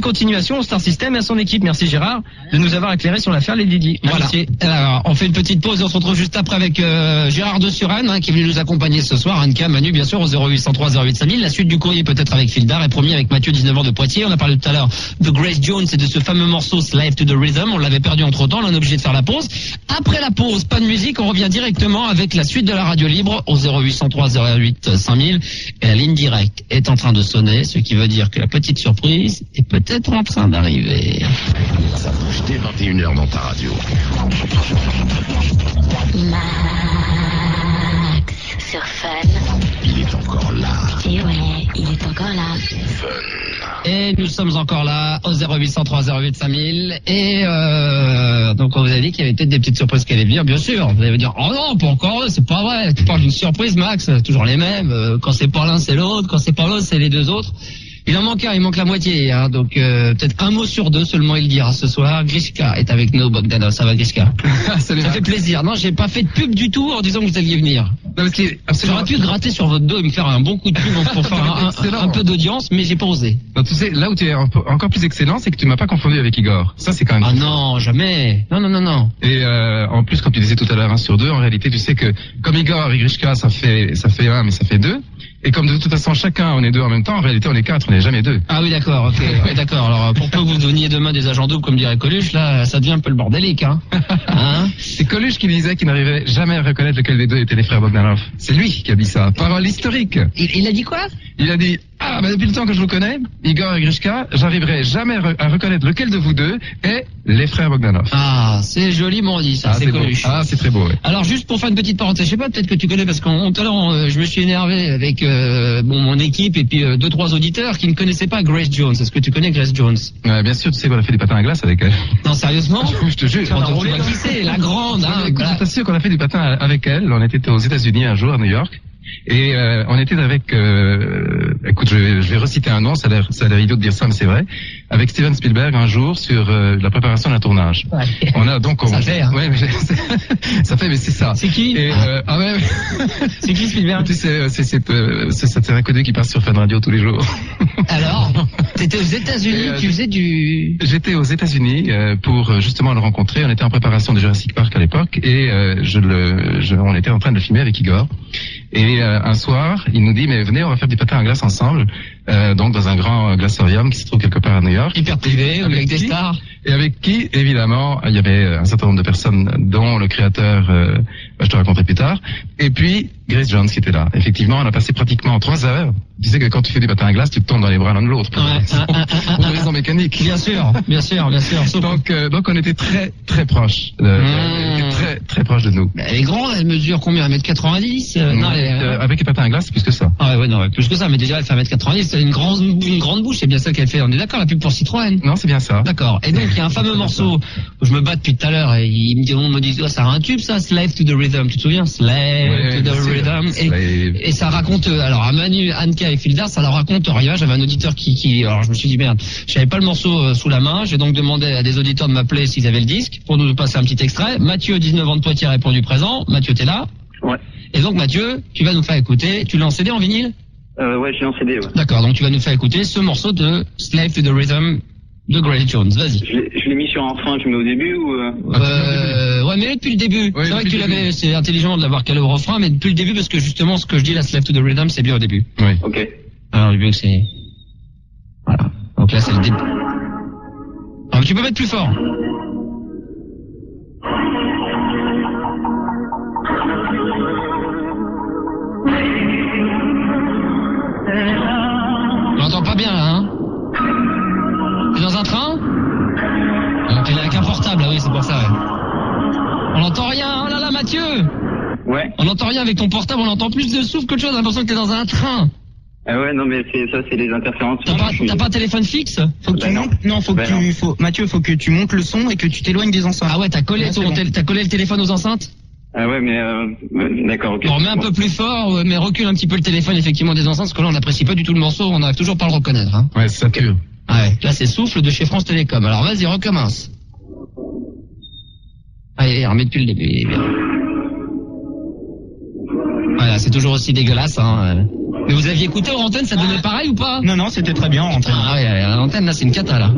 continuation au Star System et à son équipe. Merci Gérard de nous avoir éclairé sur l'affaire Lady Di. Voilà. Alors, on fait une petite pause et on se retrouve juste après avec Gérard de Suresnes, hein, qui est venu nous accompagner ce soir. Anka, Manu, bien sûr, au 0803 08 5000. La suite du courrier peut-être avec Fildar et promis avec Mathieu, 19 ans de Poitiers. On a parlé tout à l'heure de Grace Jones et de ce fameux morceau Slave to the Rhythm. On l'avait perdu entre temps. Là, on est obligé de faire la pause. Après la pause, pas de musique. On revient directement avec la suite de la radio libre au 0803 08 5000. Et la ligne directe est en train de sonner. Ce qui veut dire que la petite surprise est peut-être en train d'arriver. Ça bouge dès 21h dans ta radio. Max sur Fun. Il est encore là. Et ouais, il est encore là. Fun. Et nous sommes encore là au 0803 08 5000. Et donc on vous a dit qu'il y avait peut-être des petites surprises qui allaient venir, bien sûr. Vous allez me dire, oh non, pas encore eux, c'est pas vrai. Tu parles d'une surprise, Max, toujours les mêmes. Quand c'est pas l'un, c'est l'autre. Quand c'est pas l'autre, c'est les deux autres. Il en manque un, il manque la moitié, hein, donc peut-être un mot sur deux seulement il dira ce soir. Grishka est avec nous, Bogdanov. Ça va, Grishka? Ça fait plaisir. Non, j'ai pas fait de pub du tout en disant que vous alliez venir. J'aurais pu gratter sur votre dos et me faire un bon coup de pub pour faire un peu d'audience, mais j'ai pas osé. Non, tu sais, là où tu es encore plus excellent, c'est que tu m'as pas confondu avec Igor. Ça, c'est quand même... Ah non, jamais. Non. Et en plus, comme tu disais tout à l'heure, 1 sur 2, en réalité, tu sais que comme Igor et Grishka, ça fait 1, mais ça fait 2. Et comme de toute façon, chacun, on est 2 en même temps, en réalité, on est 4, on n'est jamais 2. Ah oui, d'accord, ok. Ouais, d'accord. Alors, pour peu que vous deveniez demain des agents doubles, comme dirait Coluche, là, ça devient un peu le bordélique, hein. C'est Coluche qui disait qu'il n'arrivait jamais à reconnaître lequel des deux étaient les frères Bogdanov. C'est lui qui a dit ça. Parole historique. Il a dit quoi? Il a dit, depuis le temps que je vous connais, Igor et Grishka, j'arriverai jamais à reconnaître lequel de vous deux est les frères Bogdanov. Ah, c'est joliment dit, ça, c'est Coluche. Ah, c'est très beau, ouais. Alors, juste pour faire une petite parenthèse, je sais pas, peut-être que tu connais, parce qu'en tout à l'heure, je me suis énervé avec mon équipe et puis 2-3 auditeurs qui ne connaissaient pas Grace Jones. Est-ce que tu connais Grace Jones? Bien sûr, tu sais qu'on a fait des patins à glace avec elle. Non, sérieusement? Je te jure. On vois qui c'est, la grande, hein. Écoute, je t'assure qu'on a fait du patin avec elle. On était aux États-Unis un jour, à New York. Et on était avec, écoute, je vais reciter un nom, ça a l'air idiot de dire ça, mais c'est vrai, avec Steven Spielberg un jour sur la préparation d'un tournage. Ouais. On a donc... Ça fait, hein. Ouais, mais ça fait, mais c'est ça. C'est qui? Et, ouais. C'est qui Spielberg? Tu sais, c'est un connu qui passe sur Fun Radio tous les jours. Alors, t'étais aux États-Unis, tu faisais du... J'étais aux États-Unis pour justement le rencontrer. On était en préparation de Jurassic Park à l'époque et on était en train de le filmer avec Igor. Et un soir, il nous dit, mais venez, on va faire du patin à glace ensemble, donc dans un grand glacerium qui se trouve quelque part à New York. Hyper privé, avec des stars. Et avec qui, évidemment, il y avait un certain nombre de personnes, dont le créateur, je te raconterai plus tard, et puis Grace Jones qui était là. Effectivement, on a passé pratiquement 3 heures. Tu sais que quand tu fais du patin à glace, tu te tombes dans les bras l'un de l'autre. Pour des raisons mécaniques. Bien sûr. Donc on était très, très proches. Très, très proches de nous. Elle est grande, elle mesure combien? 1m90? Non, avec les patins à glace, c'est plus que ça. Ah ouais, non, plus que ça, mais déjà elle fait 1m90, c'est une grande bouche, c'est bien ça qu'elle fait. On est d'accord, la pub pour Citroën? Non, c'est bien ça. D'accord. Et donc, il y a un fameux morceau où je me bats depuis tout à l'heure et on me dit, ça a un tube, ça, Slave to the Rhythm. Tu te souviens? Slave to the Rhythm. Et ça raconte, alors, à Manu, Anka et Fildar, ça leur raconte rien. J'avais un auditeur alors je me suis dit, merde, j'avais pas le morceau sous la main. J'ai donc demandé à des auditeurs de m'appeler s'ils avaient le disque pour nous passer un petit extrait. Mathieu, 19 ans de Poitiers, a répondu présent. Mathieu, t'es là? Ouais. Et donc, Mathieu, tu vas nous faire écouter. Tu l'as en CD, en vinyle? Ouais, j'ai en CD, ouais. D'accord, donc tu vas nous faire écouter ce morceau de Slave to the Rhythm de Grace Jones. Vas-y. Je l'ai mis sur un fin, tu mets au début ou... Ouais, mais depuis le début. Ouais, c'est vrai que tu l'avais, c'est intelligent de l'avoir calé au refrain, mais depuis le début, parce que justement, ce que je dis, la Slave to the Rhythm, c'est bien au début. Oui. Ok. Alors, le début, c'est... Voilà. Donc là, c'est le début. Ah, mais tu peux mettre plus fort. On n'entend rien avec ton portable, on entend plus de souffle qu'autre chose, on a l'impression que t'es dans un train. Ah ouais, non, mais c'est les interférences. T'as pas un téléphone fixe? Faut que tu montes. Non, Mathieu, faut que tu montes le son et que tu t'éloignes des enceintes. Ah ouais, t'as collé le téléphone aux enceintes? Ah ouais, mais d'accord, ok. On remet un peu plus fort, mais recule un petit peu le téléphone effectivement des enceintes, parce que là on n'apprécie pas du tout le morceau, on n'arrive toujours pas à le reconnaître. Hein. Ouais, ça pue. Ah ouais, là c'est Souffle de chez France Télécom. Alors vas-y, recommence. Allez, remets depuis le début. Voilà, c'est toujours aussi dégueulasse. Hein. Mais vous aviez écouté en antenne, ça donnait pareil ou pas? Non, c'était très bien en antenne. Ah ouais, à l'antenne là c'est une cata là.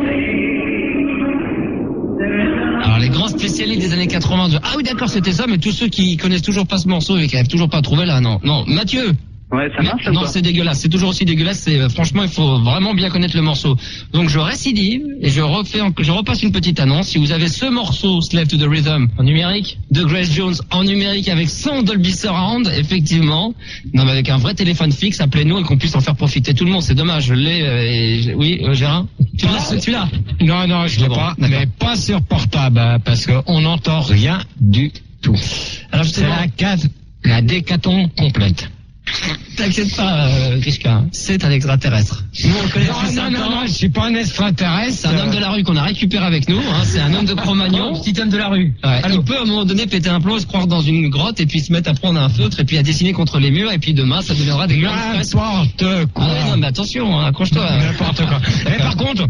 Alors les grands spécialistes des années 80 ah oui d'accord c'était ça, mais tous ceux qui connaissent toujours pas ce morceau et qui n'arrivent toujours pas à trouver là, non, Mathieu. Ouais, ça marche. Non, c'est dégueulasse, c'est toujours aussi dégueulasse, franchement il faut vraiment bien connaître le morceau. Donc je récidive et je repasse une petite annonce. Si vous avez ce morceau Slave to the Rhythm en numérique de Grace Jones en numérique avec son Dolby Surround, effectivement, non mais avec un vrai téléphone fixe, appelez-nous et qu'on puisse en faire profiter tout le monde. C'est dommage, je l'ai. Oui, Gérard, tu l'as? Non, je l'ai pas, d'accord. mais pas sur portable, parce qu'on n'entend rien du tout. Alors c'est la décatombe complète. T'inquiète pas, Grishka, c'est un extraterrestre. Nous, on le connaît depuis 5 ans. Non, je suis pas un extraterrestre. C'est un homme de la rue qu'on a récupéré avec nous, hein. C'est un homme de Cro-Magnon. Petit homme de la rue. Ouais. Il peut à un moment donné péter un plomb, se croire dans une grotte et puis se mettre à prendre un feutre et puis à dessiner contre les murs et puis demain ça deviendra des grands N'importe quoi. Ah ouais, non, mais attention, hein, accroche-toi. N'importe quoi. Et par contre,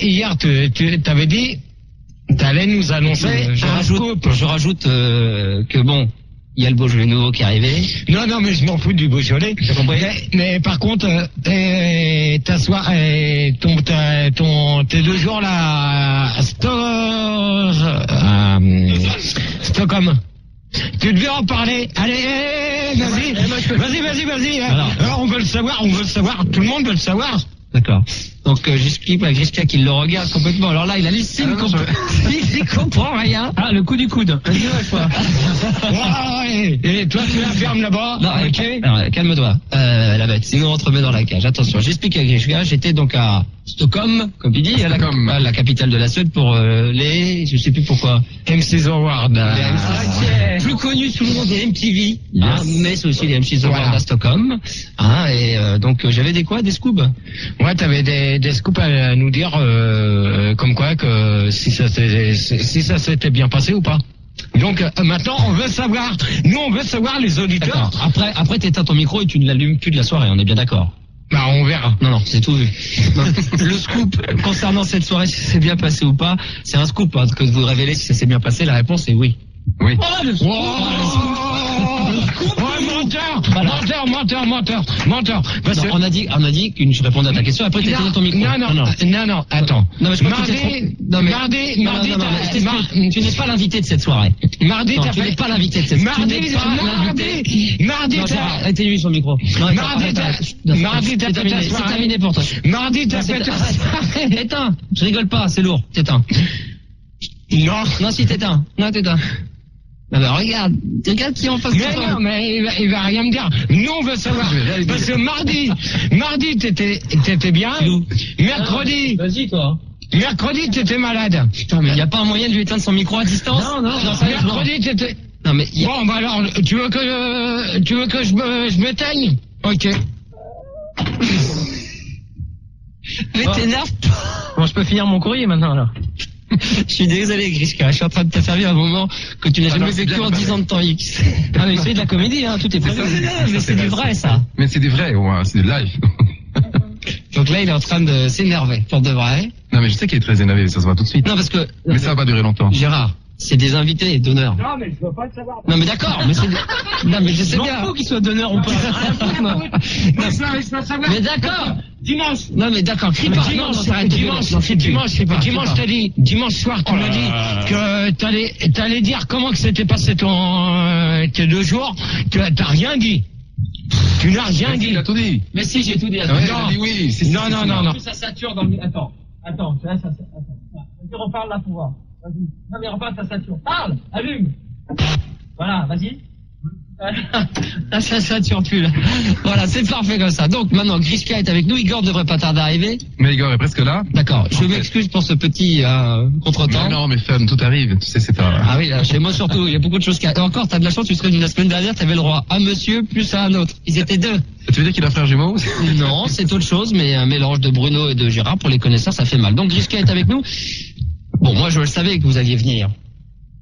hier, t'avais dit, t'allais nous annoncer Je rajoute que bon, il y a le Beaujolais nouveau qui est arrivé. Non, mais je m'en fous du Beaujolais. Mais par contre, tes 2 jours là, à Stockholm. Tu devais en parler. Allez, vas-y. Alors, on veut le savoir. Tout le monde veut le savoir. D'accord. Donc j'explique à Grishka qu'il le regarde complètement. Alors là, il hallucine il comprend rien. Ah, le coup du coude. Ouais. Et toi, tu la fermes là-bas. Non, ok. Alors, calme-toi, la bête. Sinon, on te remet dans la cage. Attention, j'explique à Grishka. J'étais donc à Stockholm, comme il dit, à la capitale de la Suède pour je sais plus pourquoi. MC's Award. Plus connu sous le nom des MTV. Yes. Hein, mais c'est aussi les MC's Award à Stockholm. Hein, et donc j'avais des scoops. Ouais, t'avais des scoops à nous dire comme quoi que si ça s'était bien passé ou pas. Donc maintenant on veut savoir. Nous on veut savoir les auditeurs. Après t'éteins ton micro et tu ne l'allumes plus de la soirée. On est bien d'accord. Bah on verra. Non, c'est tout vu. Le scoop concernant cette soirée, si ça s'est bien passé ou pas, c'est un scoop hein, que vous révélez si ça s'est bien passé. La réponse est oui. Oui. Oh, le scoop. Menteur. Parce que on a dit que je répondais à ta question. Après, t'as éteint ton micro. Non, attends. Non, mais je crois que tu n'es pas l'invité de cette soirée. Mardi, tu n'es pas l'invité de cette soirée. Mardi, éteins-lui son micro. Mardi, c'est terminé pour toi. Mardi, t'as fait Éteins. Je rigole pas, c'est lourd. T'éteins. Non, si t'éteins. Non, t'éteins. Ah bah regarde qui est en face de toi. Non, mais il va rien me dire. Nous on veut savoir. Parce que mardi t'étais bien. Mercredi. Vas-y toi. Mercredi t'étais malade. Putain mais y a pas un moyen de lui éteindre son micro à distance? Non, mercredi t'étais. Non mais. Bon bah alors tu veux que je m'éteigne? Ok. Mais t'énerves pas. Bon, je peux finir mon courrier maintenant alors. Je suis désolé Grishka, je suis en train de te servir un moment que tu n'as jamais vécu en 10 ans de temps X. Ah mais c'est de la comédie, hein, tout est prévu. Mais c'est du vrai ça. Mais c'est du vrai, ouais, c'est du live. Donc là il est en train de s'énerver, pour de vrai. Non mais je sais qu'il est très énervé, ça se voit tout de suite. Non parce que... Mais ça va pas durer longtemps. Gérard, c'est des invités d'honneur. Non mais je veux pas le savoir. Non mais d'accord, mais c'est... Non mais je sais bien. Il faut qu'il soit d'honneur ou pas. Mais d'accord. Dimanche. Non mais d'accord, crie pas. Dimanche t'as dit, dimanche soir tu m'as dit que t'allais dire comment que s'était passé tes 2 jours. T'as rien dit. Tu n'as rien dit. Il a tout dit. Mais si, j'ai tout dit. Ouais, il a dit oui. Non. Ça sature dans le... Attends. Vas-y, reparle là pour voir. Vas-y. Non mais reparle, ça sature. Parle. Allume. Voilà, vas-y. Ah, ça turpule. Voilà, c'est parfait comme ça. Donc maintenant, Grishka est avec nous. Igor devrait pas tarder à arriver. Mais Igor est presque là. D'accord. Je m'excuse pour ce petit contretemps. Non, mais fun, tout arrive. Tu sais, c'est pas... Ah oui, là, chez moi surtout, il y a beaucoup de choses qui... Et encore, t'as de la chance, tu serais venu la semaine dernière, t'avais le droit à un monsieur plus à un autre. Ils étaient deux. Tu veux dire qu'il a un frère jumeau? Non, c'est autre chose, mais un mélange de Bruno et de Gérard, pour les connaisseurs, ça fait mal. Donc Grishka est avec nous. Bon, moi je le savais que vous alliez venir.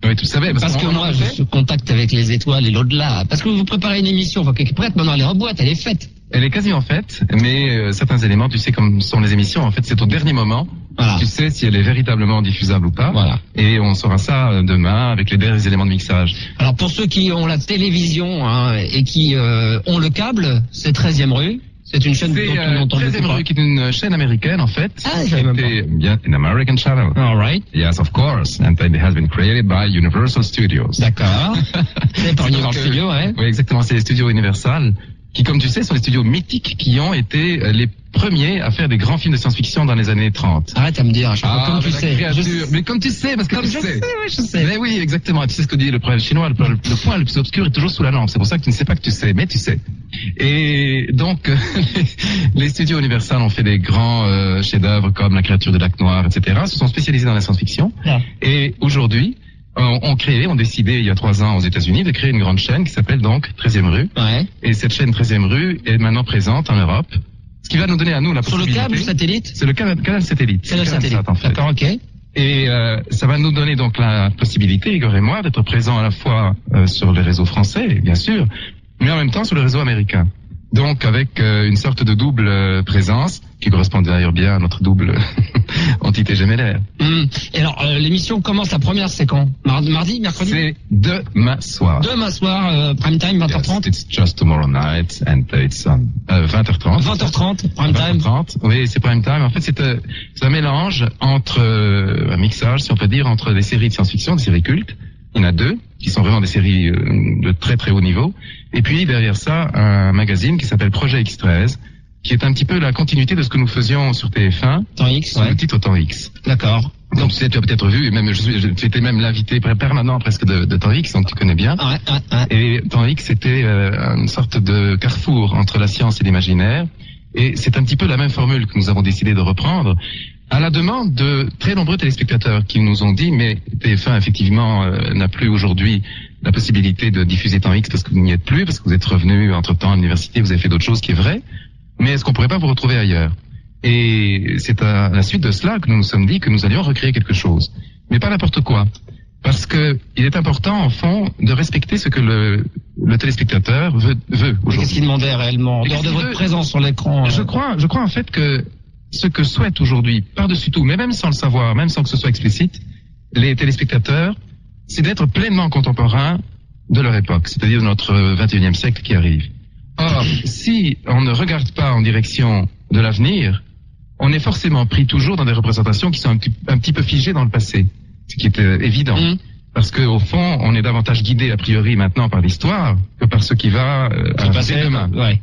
Oui, tu le savais. Parce que moi, je suis en contact avec les étoiles et l'au-delà. Parce que vous préparez une émission, faut qu'elle est prête, maintenant elle est en boîte, elle est faite. Elle est quasiment faite, mais certains éléments, tu sais, comme sont les émissions, en fait, c'est au dernier moment. Voilà. Tu sais si elle est véritablement diffusable ou pas. Voilà. Et on saura ça demain avec les derniers éléments de mixage. Alors pour ceux qui ont la télévision et qui ont le câble, c'est 13e rue. C'est une chaîne dont on entend 13e rue, qui est une chaîne américaine, en fait. Ah, j'avais même pas. Yeah, an American channel. All right. Yes, of course. And it has been created by Universal Studios. D'accord. C'est par Universal Studios, ouais. Oui, exactement. C'est les studios Universal, qui, comme tu sais, sont les studios mythiques qui ont été les premiers à faire des grands films de science-fiction dans les années 30. Arrête à me dire, comme tu sais. Mais comme tu sais, parce que comme tu je sais. sais, oui, je sais. Mais oui, exactement. Tu sais ce que dit le proverbe chinois, le point le plus obscur est toujours sous la lampe. C'est pour ça que tu ne sais pas que tu sais, mais tu sais. Et donc, les studios Universal ont fait des grands chefs-d'œuvre comme La créature de lac noir, etc. Se sont spécialisés dans la science-fiction. Ah. Et aujourd'hui, ont décidé il y a 3 ans aux États-Unis de créer une grande chaîne qui s'appelle donc 13e rue. Ouais. Et cette chaîne 13e rue est maintenant présente en Europe. Ce qui va nous donner à nous la possibilité. Sur le câble satellite? C'est le canal satellite. C'est le satellite. En fait. D'accord, ok. Et ça va nous donner donc la possibilité, Igor et moi, d'être présents à la fois sur les réseaux français, bien sûr, mais en même temps sur le réseau américain. Donc avec une sorte de double présence, qui correspond d'ailleurs bien à notre double entité gémellaire. Et alors, l'émission commence, la première, c'est quand? Mardi, mercredi? C'est demain soir. Demain soir, prime time, 20h30? Yes, it's just tomorrow night, and it's 20h30. 20h30, prime time. 20h30, oui, c'est prime time. En fait, c'est un mélange entre, un mixage, si on peut dire, entre des séries de science-fiction, des séries cultes. Il y en a 2, qui sont vraiment des séries de très très haut niveau. Et puis, derrière ça, un magazine qui s'appelle Projet X13, qui est un petit peu la continuité de ce que nous faisions sur TF1. Temps X, sous le titre Temps X. D'accord. Donc, tu as peut-être vu, et même, tu étais même l'invité permanent presque de Temps X, donc tu connais bien. Ouais. Et Temps X, c'était une sorte de carrefour entre la science et l'imaginaire. Et c'est un petit peu la même formule que nous avons décidé de reprendre, à la demande de très nombreux téléspectateurs qui nous ont dit, mais TF1 effectivement n'a plus aujourd'hui la possibilité de diffuser Temps X parce que vous n'y êtes plus, parce que vous êtes revenu entre-temps à l'université, vous avez fait d'autres choses, qui est vrai, mais est-ce qu'on pourrait pas vous retrouver ailleurs? Et c'est à la suite de cela que nous nous sommes dit que nous allions recréer quelque chose, mais pas n'importe quoi, parce que il est important en fond de respecter ce que le téléspectateur veut aujourd'hui. Qu'est-ce qu'il demandait réellement, en dehors de votre présence sur l'écran? Je crois en fait que ce que souhaitent aujourd'hui, par-dessus tout, mais même sans le savoir, même sans que ce soit explicite, les téléspectateurs, c'est d'être pleinement contemporains de leur époque, c'est-à-dire de notre 21e siècle qui arrive. Or, si on ne regarde pas en direction de l'avenir, on est forcément pris toujours dans des représentations qui sont un petit peu figées dans le passé, ce qui est évident. Parce que au fond, on est davantage guidé a priori maintenant par l'histoire que par ce qui va arriver demain. Ouais.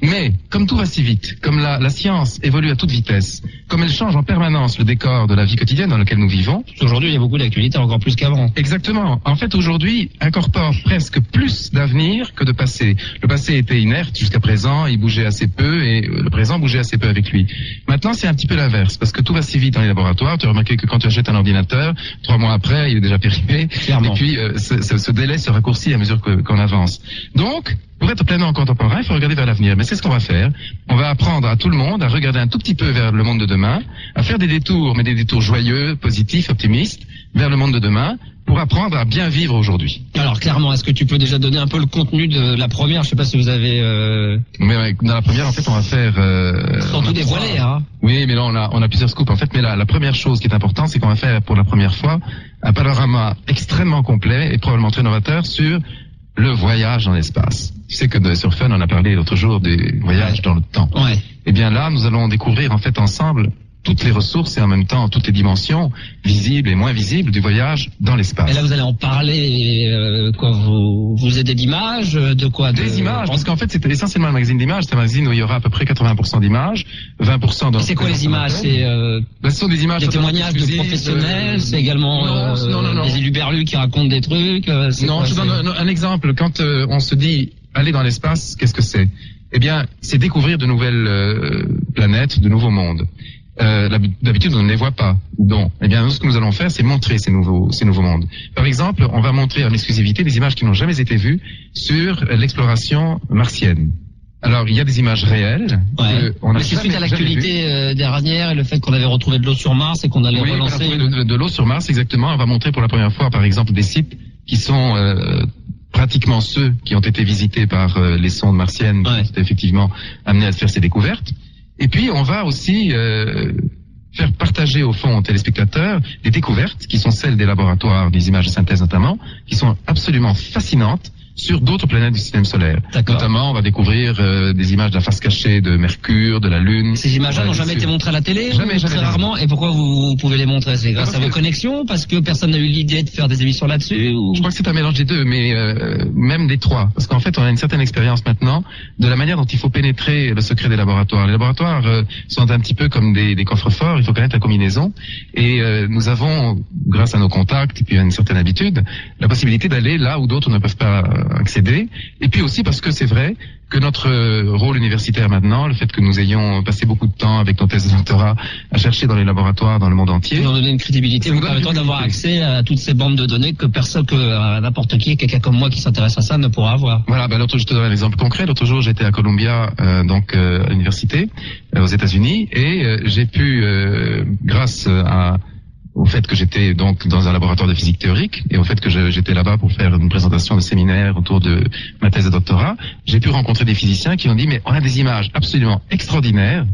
Mais, comme tout va si vite, comme la science évolue à toute vitesse, comme elle change en permanence le décor de la vie quotidienne dans laquelle nous vivons... Aujourd'hui, il y a beaucoup d'actualités, encore plus qu'avant. Exactement. En fait, aujourd'hui, incorpore presque plus d'avenir que de passé. Le passé était inerte jusqu'à présent, il bougeait assez peu, et le présent bougeait assez peu avec lui. Maintenant, c'est un petit peu l'inverse, parce que tout va si vite dans les laboratoires. Tu as remarqué que quand tu achètes un ordinateur, 3 mois après, il est déjà périmé. Clairement. Et puis, ce délai se raccourcit à mesure qu'on avance. Donc, pour être pleinement contemporain, il faut regarder vers l'avenir. Mais c'est ce qu'on va faire. On va apprendre à tout le monde à regarder un tout petit peu vers le monde de demain, à faire des détours, mais des détours joyeux, positifs, optimistes, vers le monde de demain, pour apprendre à bien vivre aujourd'hui. Alors clairement, est-ce que tu peux déjà donner un peu le contenu de la première? Je sais pas si vous avez... Mais dans la première, en fait, on va faire... Sans tout dévoiler, hein. Oui, mais là, on a plusieurs scoops. En fait, mais la première chose qui est importante, c'est qu'on va faire pour la première fois un panorama extrêmement complet et probablement très novateur sur le voyage dans l'espace. Tu sais que sur Fun, on a parlé l'autre jour des voyages dans le temps. Ouais. Eh bien là, nous allons découvrir en fait ensemble toutes les ressources et en même temps toutes les dimensions visibles et moins visibles du voyage dans l'espace. Et là, vous allez en parler, vous aidez d'images, de quoi? Des images, parce qu'en fait, c'était essentiellement un magazine d'images. C'est un magazine où il y aura à peu près 80% d'images, 20% dans... C'est quoi les images? C'est ce sont des images... Des témoignages de professionnels, c'est également des éluberlus qui racontent des trucs. Non, je donne un exemple. Quand on se dit aller dans l'espace, qu'est-ce que c'est? Eh bien, c'est découvrir de nouvelles planètes, de nouveaux mondes. D'habitude, on ne les voit pas. Donc, eh bien, nous, ce que nous allons faire, c'est montrer ces nouveaux mondes. Par exemple, on va montrer en exclusivité des images qui n'ont jamais été vues sur l'exploration martienne. Alors, il y a des images réelles. Ouais. Mais c'est suite à l'actualité dernière et le fait qu'on avait retrouvé de l'eau sur Mars et qu'on allait relancer... de l'eau sur Mars, exactement. On va montrer pour la première fois, par exemple, des sites qui sont pratiquement ceux qui ont été visités par les sondes martiennes, qui étaient effectivement amenés à faire ces découvertes. Et puis, on va aussi faire partager au fond aux téléspectateurs des découvertes qui sont celles des laboratoires, des images de synthèse notamment, qui sont absolument fascinantes sur d'autres planètes du système solaire. Notamment, on va découvrir des images de la face cachée de Mercure, de la Lune. Ces images-là n'ont jamais été montrées à la télé? Jamais. Très rarement. Et pourquoi vous pouvez les montrer? C'est grâce à vos connexions? Parce que personne n'a eu l'idée de faire des émissions là-dessus? Je crois que c'est un mélange des deux, mais même des trois. Parce qu'en fait, on a une certaine expérience maintenant de la manière dont il faut pénétrer le secret des laboratoires. Les laboratoires sont un petit peu comme des coffres-forts, il faut connaître la combinaison. Et nous avons, grâce à nos contacts et puis à une certaine habitude, la possibilité d'aller là où d'autres ne peuvent pas accéder. Et puis aussi parce que c'est vrai que notre rôle universitaire maintenant, le fait que nous ayons passé beaucoup de temps avec nos thèses de doctorat à chercher dans les laboratoires dans le monde entier, nous donner une crédibilité, vous permettant d'avoir accès à toutes ces bandes de données que personne, que n'importe qui, quelqu'un comme moi qui s'intéresse à ça, ne pourra avoir. Voilà, l'autre, je te donne un exemple concret. L'autre jour, j'étais à Columbia, à l'université, aux États-Unis, et j'ai pu, grâce au fait que j'étais donc dans un laboratoire de physique théorique et au fait que j'étais là-bas pour faire une présentation de séminaire autour de ma thèse de doctorat, j'ai pu rencontrer des physiciens qui ont dit mais on a des images absolument extraordinaires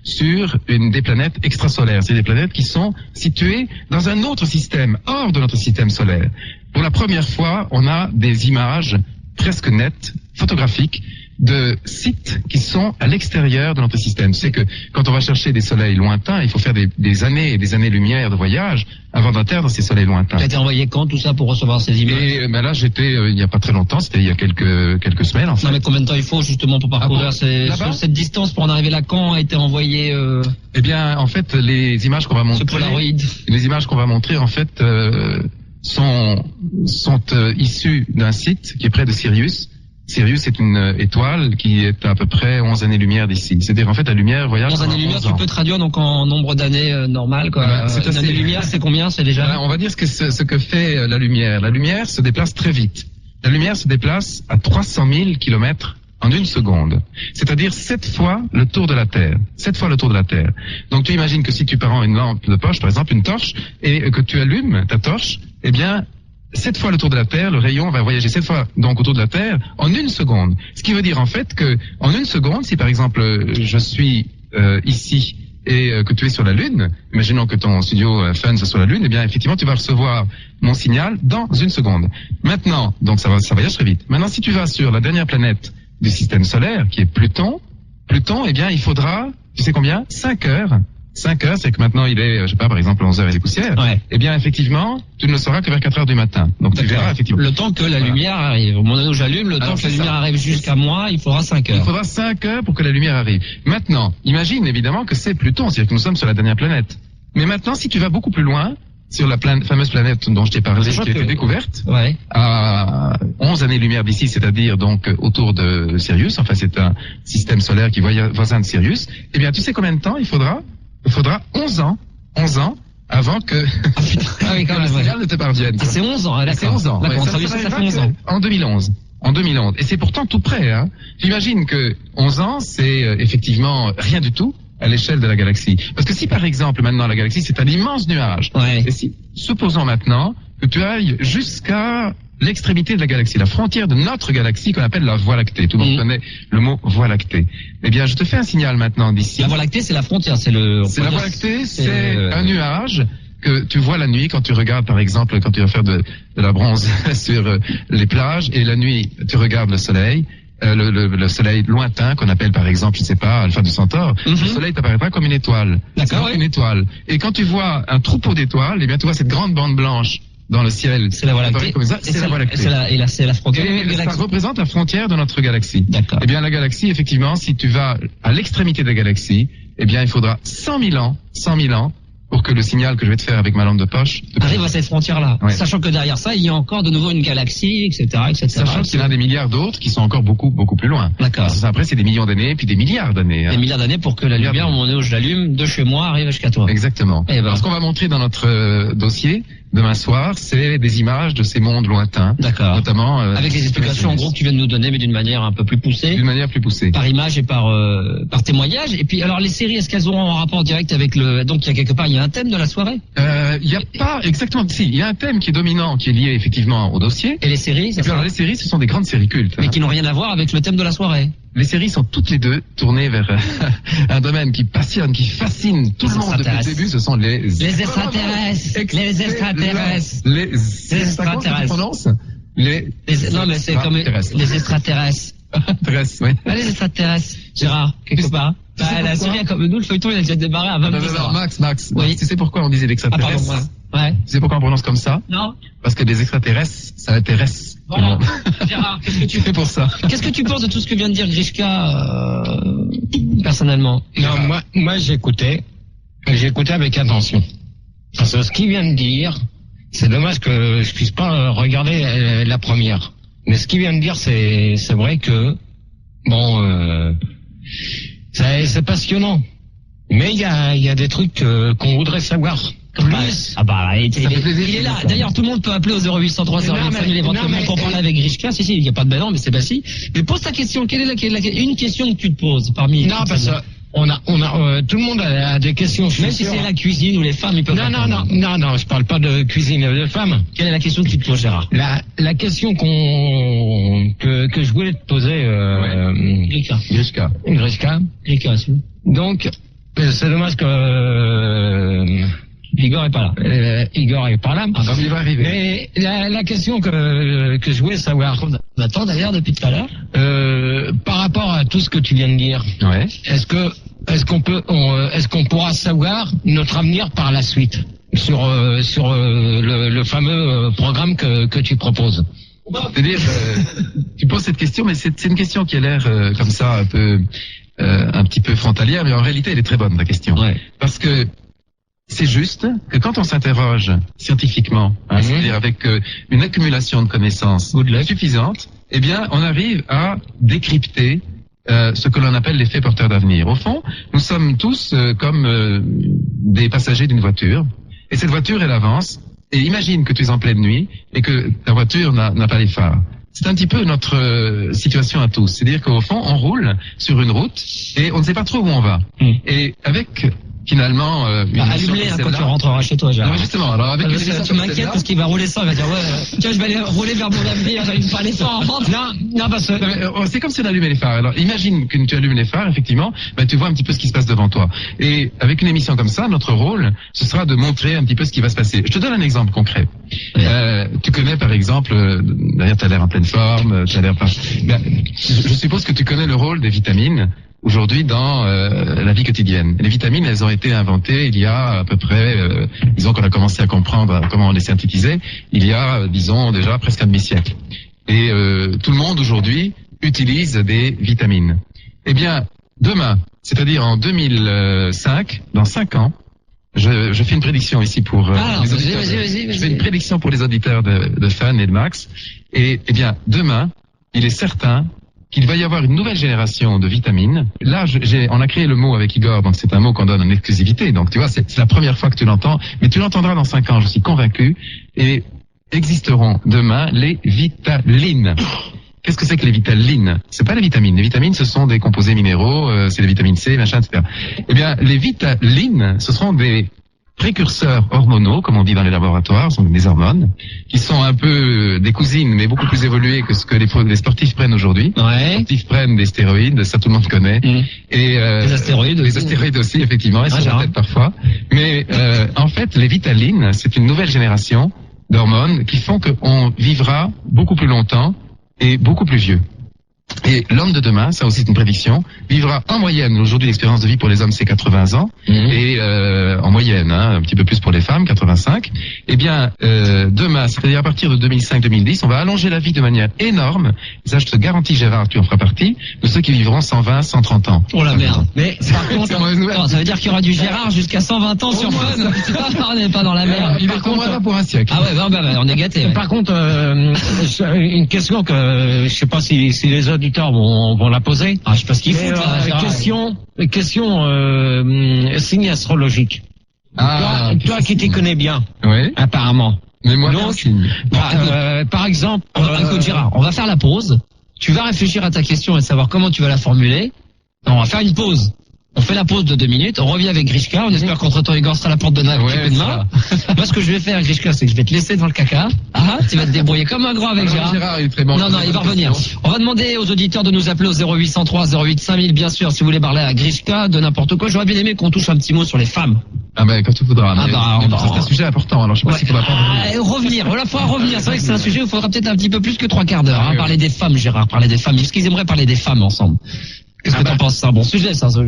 sur des planètes extrasolaires. C'est des planètes qui sont situées dans un autre système, hors de notre système solaire. Pour la première fois, on a des images presque nettes, photographiques, de sites qui sont à l'extérieur de notre système. C'est que quand on va chercher des soleils lointains, il faut faire des années et des années-lumière de voyage avant d'atteindre ces soleils lointains. Tu as été envoyé quand tout ça pour recevoir ces images? Et là, j'étais il n'y a pas très longtemps, c'était il y a quelques semaines en fait. Non mais combien de temps il faut justement pour parcourir cette distance pour en arriver là? Quand a été envoyé Eh bien, en fait, les images qu'on va montrer, les images qu'on va montrer en fait sont issues d'un site qui est près de Sirius. Sirius est une étoile qui est à peu près 11 années-lumière d'ici. C'est-à-dire, en fait, la lumière voyage 11 années-lumière, tu peux traduire donc en nombre d'années normal, quoi. Une année-lumière, c'est combien? C'est déjà... On va dire ce que fait la lumière. La lumière se déplace très vite. La lumière se déplace à 300 000 kilomètres en une seconde. C'est-à-dire 7 fois le tour de la Terre. 7 fois le tour de la Terre. Donc, tu imagines que si tu prends une lampe de poche, par exemple, une torche, et que tu allumes ta torche, eh bien, 7 fois le tour de la Terre, le rayon va voyager 7 fois donc autour de la Terre en une seconde. Ce qui veut dire en fait que en une seconde, si par exemple je suis ici et que tu es sur la Lune, imaginons que ton studio Fun soit sur la Lune, eh bien effectivement tu vas recevoir mon signal dans une seconde. Maintenant, donc ça voyage très vite. Maintenant, si tu vas sur la dernière planète du système solaire, qui est Pluton, eh bien il faudra, tu sais combien? 5 heures. 5 heures, c'est que maintenant il est, je sais pas, par exemple 11 heures et des poussières. Ouais. Eh bien, effectivement, tu ne le sauras que vers 4 heures du matin. Donc tu verras effectivement. Le temps que la lumière arrive. Au moment où j'allume, le temps que la lumière arrive jusqu'à moi, il faudra 5 heures. Il faudra 5 heures pour que la lumière arrive. Maintenant, imagine évidemment que c'est Pluton, c'est-à-dire que nous sommes sur la dernière planète. Mais maintenant, si tu vas beaucoup plus loin, sur la fameuse planète dont je t'ai parlé, qui a été découverte, à 11 années-lumière d'ici, c'est-à-dire donc autour de Sirius, enfin c'est un système solaire qui est voisin de Sirius, eh bien tu sais combien de temps il faudra 11 ans avant que, le signal ne te parvienne. C'est 11 ans, d'accord. C'est 11 ans. D'accord, ça fait 11 ans. En 2011. Et c'est pourtant tout près, hein. Tu imagines que 11 ans, c'est effectivement rien du tout à l'échelle de la galaxie. Parce que si par exemple maintenant la galaxie c'est un immense nuage, et si, supposons maintenant que tu ailles jusqu'à l'extrémité de la galaxie, la frontière de notre galaxie qu'on appelle la Voie lactée. Tout le monde connaît le mot Voie lactée. Eh bien, je te fais un signal maintenant d'ici. La Voie lactée, c'est la frontière, la Voie lactée, c'est un nuage que tu vois la nuit quand tu regardes, par exemple, quand tu vas faire de la bronze sur les plages, et la nuit, tu regardes le soleil. le soleil lointain qu'on appelle par exemple, je sais pas, Alpha du Centaure, le soleil t'apparaîtra comme une étoile. D'accord, C'est une étoile. Et quand tu vois un troupeau d'étoiles, eh bien tu vois cette grande bande blanche dans le ciel. C'est la Voie lactée. Comme ça, c'est la Voie lactée. C'est la frontière de la Et ça galaxie. représente la frontière de notre galaxie. D'accord. Eh bien, la galaxie, effectivement, si tu vas à l'extrémité de la galaxie, eh bien, il faudra 100 000 ans, pour que le signal que je vais te faire avec ma lampe de poche Arrive à cette frontière-là. Ouais. Sachant que derrière ça, il y a encore de nouveau une galaxie, etc., etc. Sachant qu'il y en a des milliards d'autres qui sont encore beaucoup plus loin. D'accord. Parce que après, c'est des millions d'années, puis des milliards d'années. Des milliards d'années pour que la Milliards lumière, au moment où je l'allume, de chez moi, arrive jusqu'à toi. Exactement. Eh ben. Alors, ce qu'on va montrer dans notre dossier demain soir, c'est des images de ces mondes lointains. D'accord. Notamment Avec les explications en gros que tu viens de nous donner, mais d'une manière un peu plus poussée. D'une manière plus poussée. Par image et par témoignage. Et puis, alors, les séries, est-ce qu'elles auront un rapport direct avec le... Donc, il y a quelque part, il y a un thème de la soirée? Il n'y a pas exactement... Si, il y a un thème qui est dominant, qui est lié effectivement au dossier. Et les séries, ça Et puis, alors, sera- les séries, ce sont des grandes séries cultes. mais qui n'ont rien à voir avec le thème de la soirée. Les séries sont toutes les deux tournées vers un domaine qui passionne, qui fascine tout Les le monde depuis le extraterrestres. début. Ce sont les extraterrestres. Les extraterrestres. Les extraterrestres. Comment tu prononces Non, mais c'est comme extraterrestres. les extraterrestres. Extraterrestres, oui. Ah, les extraterrestres. Gérard, quelque part. tu sais La pourquoi série, comme nous, le feuilleton, il a déjà démarré à 22 Non, heures. Max, Oui. tu sais pourquoi on disait Ah, pardon, l'extraterrestre? ouais. Tu sais pourquoi on prononce comme ça? Non? Parce que les extraterrestres, ça intéresse tout le Voilà. monde. Gérard, qu'est-ce que tu C'est pour ça. Qu'est-ce que tu penses de tout ce que vient de dire Grishka, personnellement? Non, moi j'écoutais avec attention. Parce que ce qu'il vient de dire, c'est dommage que je puisse pas regarder la première. Mais ce qu'il vient de dire, c'est vrai que, bon, c'est passionnant. Mais il y a des trucs qu'on voudrait savoir. Plus. Ah bah, il Ça fait plaisir, est là. ça. D'ailleurs, tout le monde peut appeler au 0803 025 éventuellement pour parler avec Grishka. Si, il n'y a pas de ben non, mais c'est Bassi. Mais pose ta question. Quelle est une question que tu te poses parmi Non, parce que tout le monde a des questions. même si c'est la cuisine ou les femmes, ils peuvent Non, répondre. non, je parle pas de cuisine de femmes. Quelle est la question que tu te poses, Gérard? La question que je voulais te poser, Grishka. Grishka. Grishka. Donc, C'est dommage que Igor est pas là. Igor est pas là. Ah, il va arriver. Mais la question que je voulais savoir, On attend d'ailleurs depuis tout à l'heure. par rapport à tout ce que tu viens de dire, Ouais. est-ce qu'on pourra savoir notre avenir par la suite sur le fameux programme que tu proposes? C'est-à-dire, tu poses cette question, mais c'est une question qui a l'air comme ça un petit peu frontalière, mais en réalité elle est très bonne la question. Ouais. Parce que c'est juste que quand on s'interroge scientifiquement, c'est-à-dire avec une accumulation de connaissances suffisante, eh bien on arrive à décrypter ce que l'on appelle l'effet porteur d'avenir. Au fond, nous sommes tous comme des passagers d'une voiture, et cette voiture elle avance, et imagine que tu es en pleine nuit et que ta voiture n'a pas les phares. C'est un petit peu notre situation à tous. C'est-à-dire qu'au fond, on roule sur une route et on ne sait pas trop où on va. Et avec finalement une allume-les quand tu rentreras chez toi, Gérard. Non, justement, alors avec une Parce que émission tu comme m'inquiètes celle-là- parce qu'il va rouler ça, il va dire ouais, tiens, je vais aller rouler vers mon avenir, j'arrive pas à aller ça en rentre. Non, parce que Non, mais, c'est comme si on allumait les phares. Alors, imagine que tu allumes les phares, effectivement, ben, tu vois un petit peu ce qui se passe devant toi. Et avec une émission comme ça, notre rôle, ce sera de montrer un petit peu ce qui va se passer. Je te donne un exemple concret. Tu connais, par exemple, d'ailleurs, tu as l'air en pleine forme, tu as l'air pas... Ben, je suppose que tu connais le rôle des vitamines aujourd'hui dans la vie quotidienne. Les vitamines, elles ont été inventées il y a à peu près, disons qu'on a commencé à comprendre comment on les synthétisait, il y a, disons, déjà presque un demi-siècle. Et tout le monde aujourd'hui utilise des vitamines. Eh bien, demain, c'est-à-dire en 2005, dans 5 ans, je fais une prédiction ici pour les auditeurs. vas-y. Je fais une prédiction pour les auditeurs de Fun et de Max. Et eh bien, demain, il est certain qu'il va y avoir une nouvelle génération de vitamines. Là, on a créé le mot avec Igor, donc c'est un mot qu'on donne en exclusivité. Donc tu vois, c'est la première fois que tu l'entends, mais tu l'entendras dans 5 ans, je suis convaincu. Et existeront demain les vitalines. Qu'est-ce que c'est que les vitalines? C'est pas les vitamines. Les vitamines, ce sont des composés minéraux, c'est les vitamines C, machin, etc. Eh bien, les vitalines, ce seront des précurseurs hormonaux, comme on dit dans les laboratoires, sont des hormones, qui sont un peu des cousines, mais beaucoup plus évoluées que ce que les sportifs prennent aujourd'hui. Ouais. Les sportifs prennent des stéroïdes, ça tout le monde connaît. Et Les astéroïdes aussi. Les astéroïdes aussi, effectivement, elles sont Gérard. peut-être parfois. Mais en fait, les vitalines, c'est une nouvelle génération d'hormones qui font qu'on vivra beaucoup plus longtemps et beaucoup plus vieux. Et l'homme de demain, ça aussi c'est une prédiction, vivra en moyenne, aujourd'hui l'expérience de vie pour les hommes c'est 80 ans, et en moyenne, un petit peu plus pour les femmes, 85. Eh bien, demain, c'est-à-dire à partir de 2005-2010, on va allonger la vie de manière énorme. Et ça, je te garantis, Gérard, tu en feras partie, de ceux qui vivront 120, 130 ans. Oh la merde. Mais par contre, ça veut dire qu'il y aura du Gérard jusqu'à 120 ans sur Fun. On n'est pas dans la merde. Il va contre là pour un siècle. Ah ouais, on est gâtés. Ouais. Par contre, une question que je sais pas si les auditeurs vont la poser. Ah, je sais pas ce qu'ils font. Question signe astrologique. Toi qui t'y connais bien, oui. Apparemment. Mais moi, donc, par exemple, écoute Gérard, on va faire la pause. Tu vas réfléchir à ta question et savoir comment tu vas la formuler. On va faire une pause. On fait la pause de 2 minutes, on revient avec Grishka, on espère qu'entre-temps Igor sera à la porte de Nav, de main. Moi ce que je vais faire Grishka, c'est que je vais te laisser dans le caca. Tu vas te débrouiller comme un grand avec Gérard. Gérard il est très bon. Non, il va revenir. On va demander aux auditeurs de nous appeler au 0803 08 5000, bien sûr, si vous voulez parler à Grishka, de n'importe quoi. J'aurais bien aimé qu'on touche un petit mot sur les femmes. Ah ben quand tu voudras. C'est un sujet important, alors je sais pas s'il faudra pas revenir. Voilà, il faudra revenir. C'est vrai que c'est un sujet où il faudra peut-être un petit peu plus que 3 quarts d'heure. Parler des femmes, Gérard, parler des femmes. Est-ce qu'ils aimeraient parler des femmes ensemble? Qu'est-ce que t'en penses? C'est un bon sujet, ça. Ça,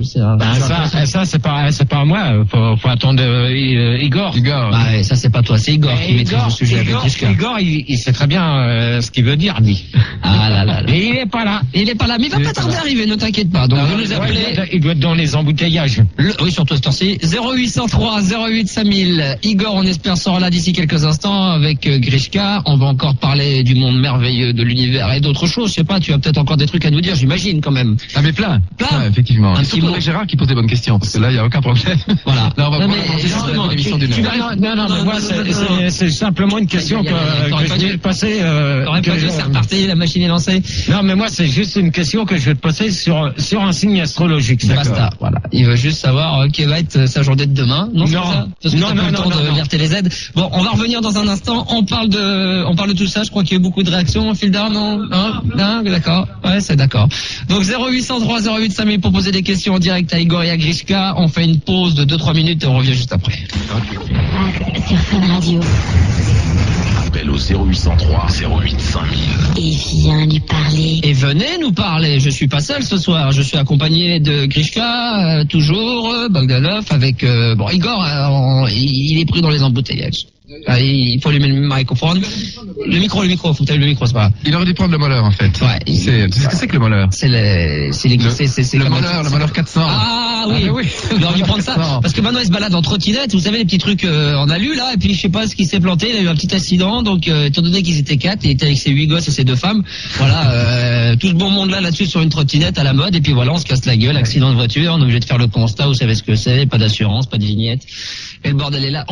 c'est pas moi. Faut attendre Igor. Ouais, ça c'est pas toi, c'est Igor qui maîtrise le sujet avec Grishka. Igor, il sait très bien ce qu'il veut dire, lui. Ah là là. Et il est pas là. Mais il va pas tarder à arriver, ne t'inquiète pas. Donc vous nous appelez. Il doit être dans les embouteillages. Oui, surtout ce temps-ci. 0803 08 5000. Igor, on espère sera là d'ici quelques instants avec Grishka. On va encore parler du monde merveilleux de l'univers et d'autres choses. Je sais pas, tu as peut-être encore des trucs à nous dire, j'imagine quand même. Ah mais plein, effectivement. Un surtout avec Gérard qui pose des bonnes questions, parce que là, il n'y a aucun problème. Voilà. Là, on va pouvoir l'émission d'une heure. Non, mais moi, c'est simplement une question que je vais te passer. T'aurais pas dû c'est reparti, la machine est lancée. Non, mais moi, c'est juste une question que je vais te passer sur un signe astrologique. Basta, voilà. Il veut juste savoir quelle va être sa journée de demain. Non, parce que t'as pas le temps de lire TéléZ. Bon, on va revenir dans un instant. On parle de tout ça. Je crois qu'il y a eu beaucoup de réactions. Fildar, non? Non, d'accord. Ouais, c'est d'accord. Donc 0803 08 5000 pour poser des questions en direct à Igor et à Grishka. On fait une pause de 2-3 minutes et on revient juste après. Sur Fun Radio. Appel au 0803 08 5000. Et viens lui parler. Et venez nous parler. Je suis pas seul ce soir. Je suis accompagné de Grishka, toujours, Bogdanov, avec Igor. Il est pris dans les embouteillages. Il faut allumer le microphone. Le micro, faut que tu allumes le micro, c'est pas grave. Il aurait dû prendre le molleur, en fait. Ouais. Tu sais ce que c'est que le molleur? C'est le molleur 400. Ah oui. Il aurait dû prendre ça. Parce que maintenant il se balade en trottinette, vous savez, les petits trucs en alu, là, et puis je sais pas ce qui s'est planté, il a eu un petit accident, donc, étant donné qu'ils étaient 4, il était avec ses 8 gosses et ses 2 femmes, voilà, tout ce bon monde là-dessus sur une trottinette à la mode, et puis voilà, on se casse la gueule, accident de voiture, on est obligé de faire le constat, vous savez ce que c'est, pas d'assurance, pas de vignette. Et le bordel est là.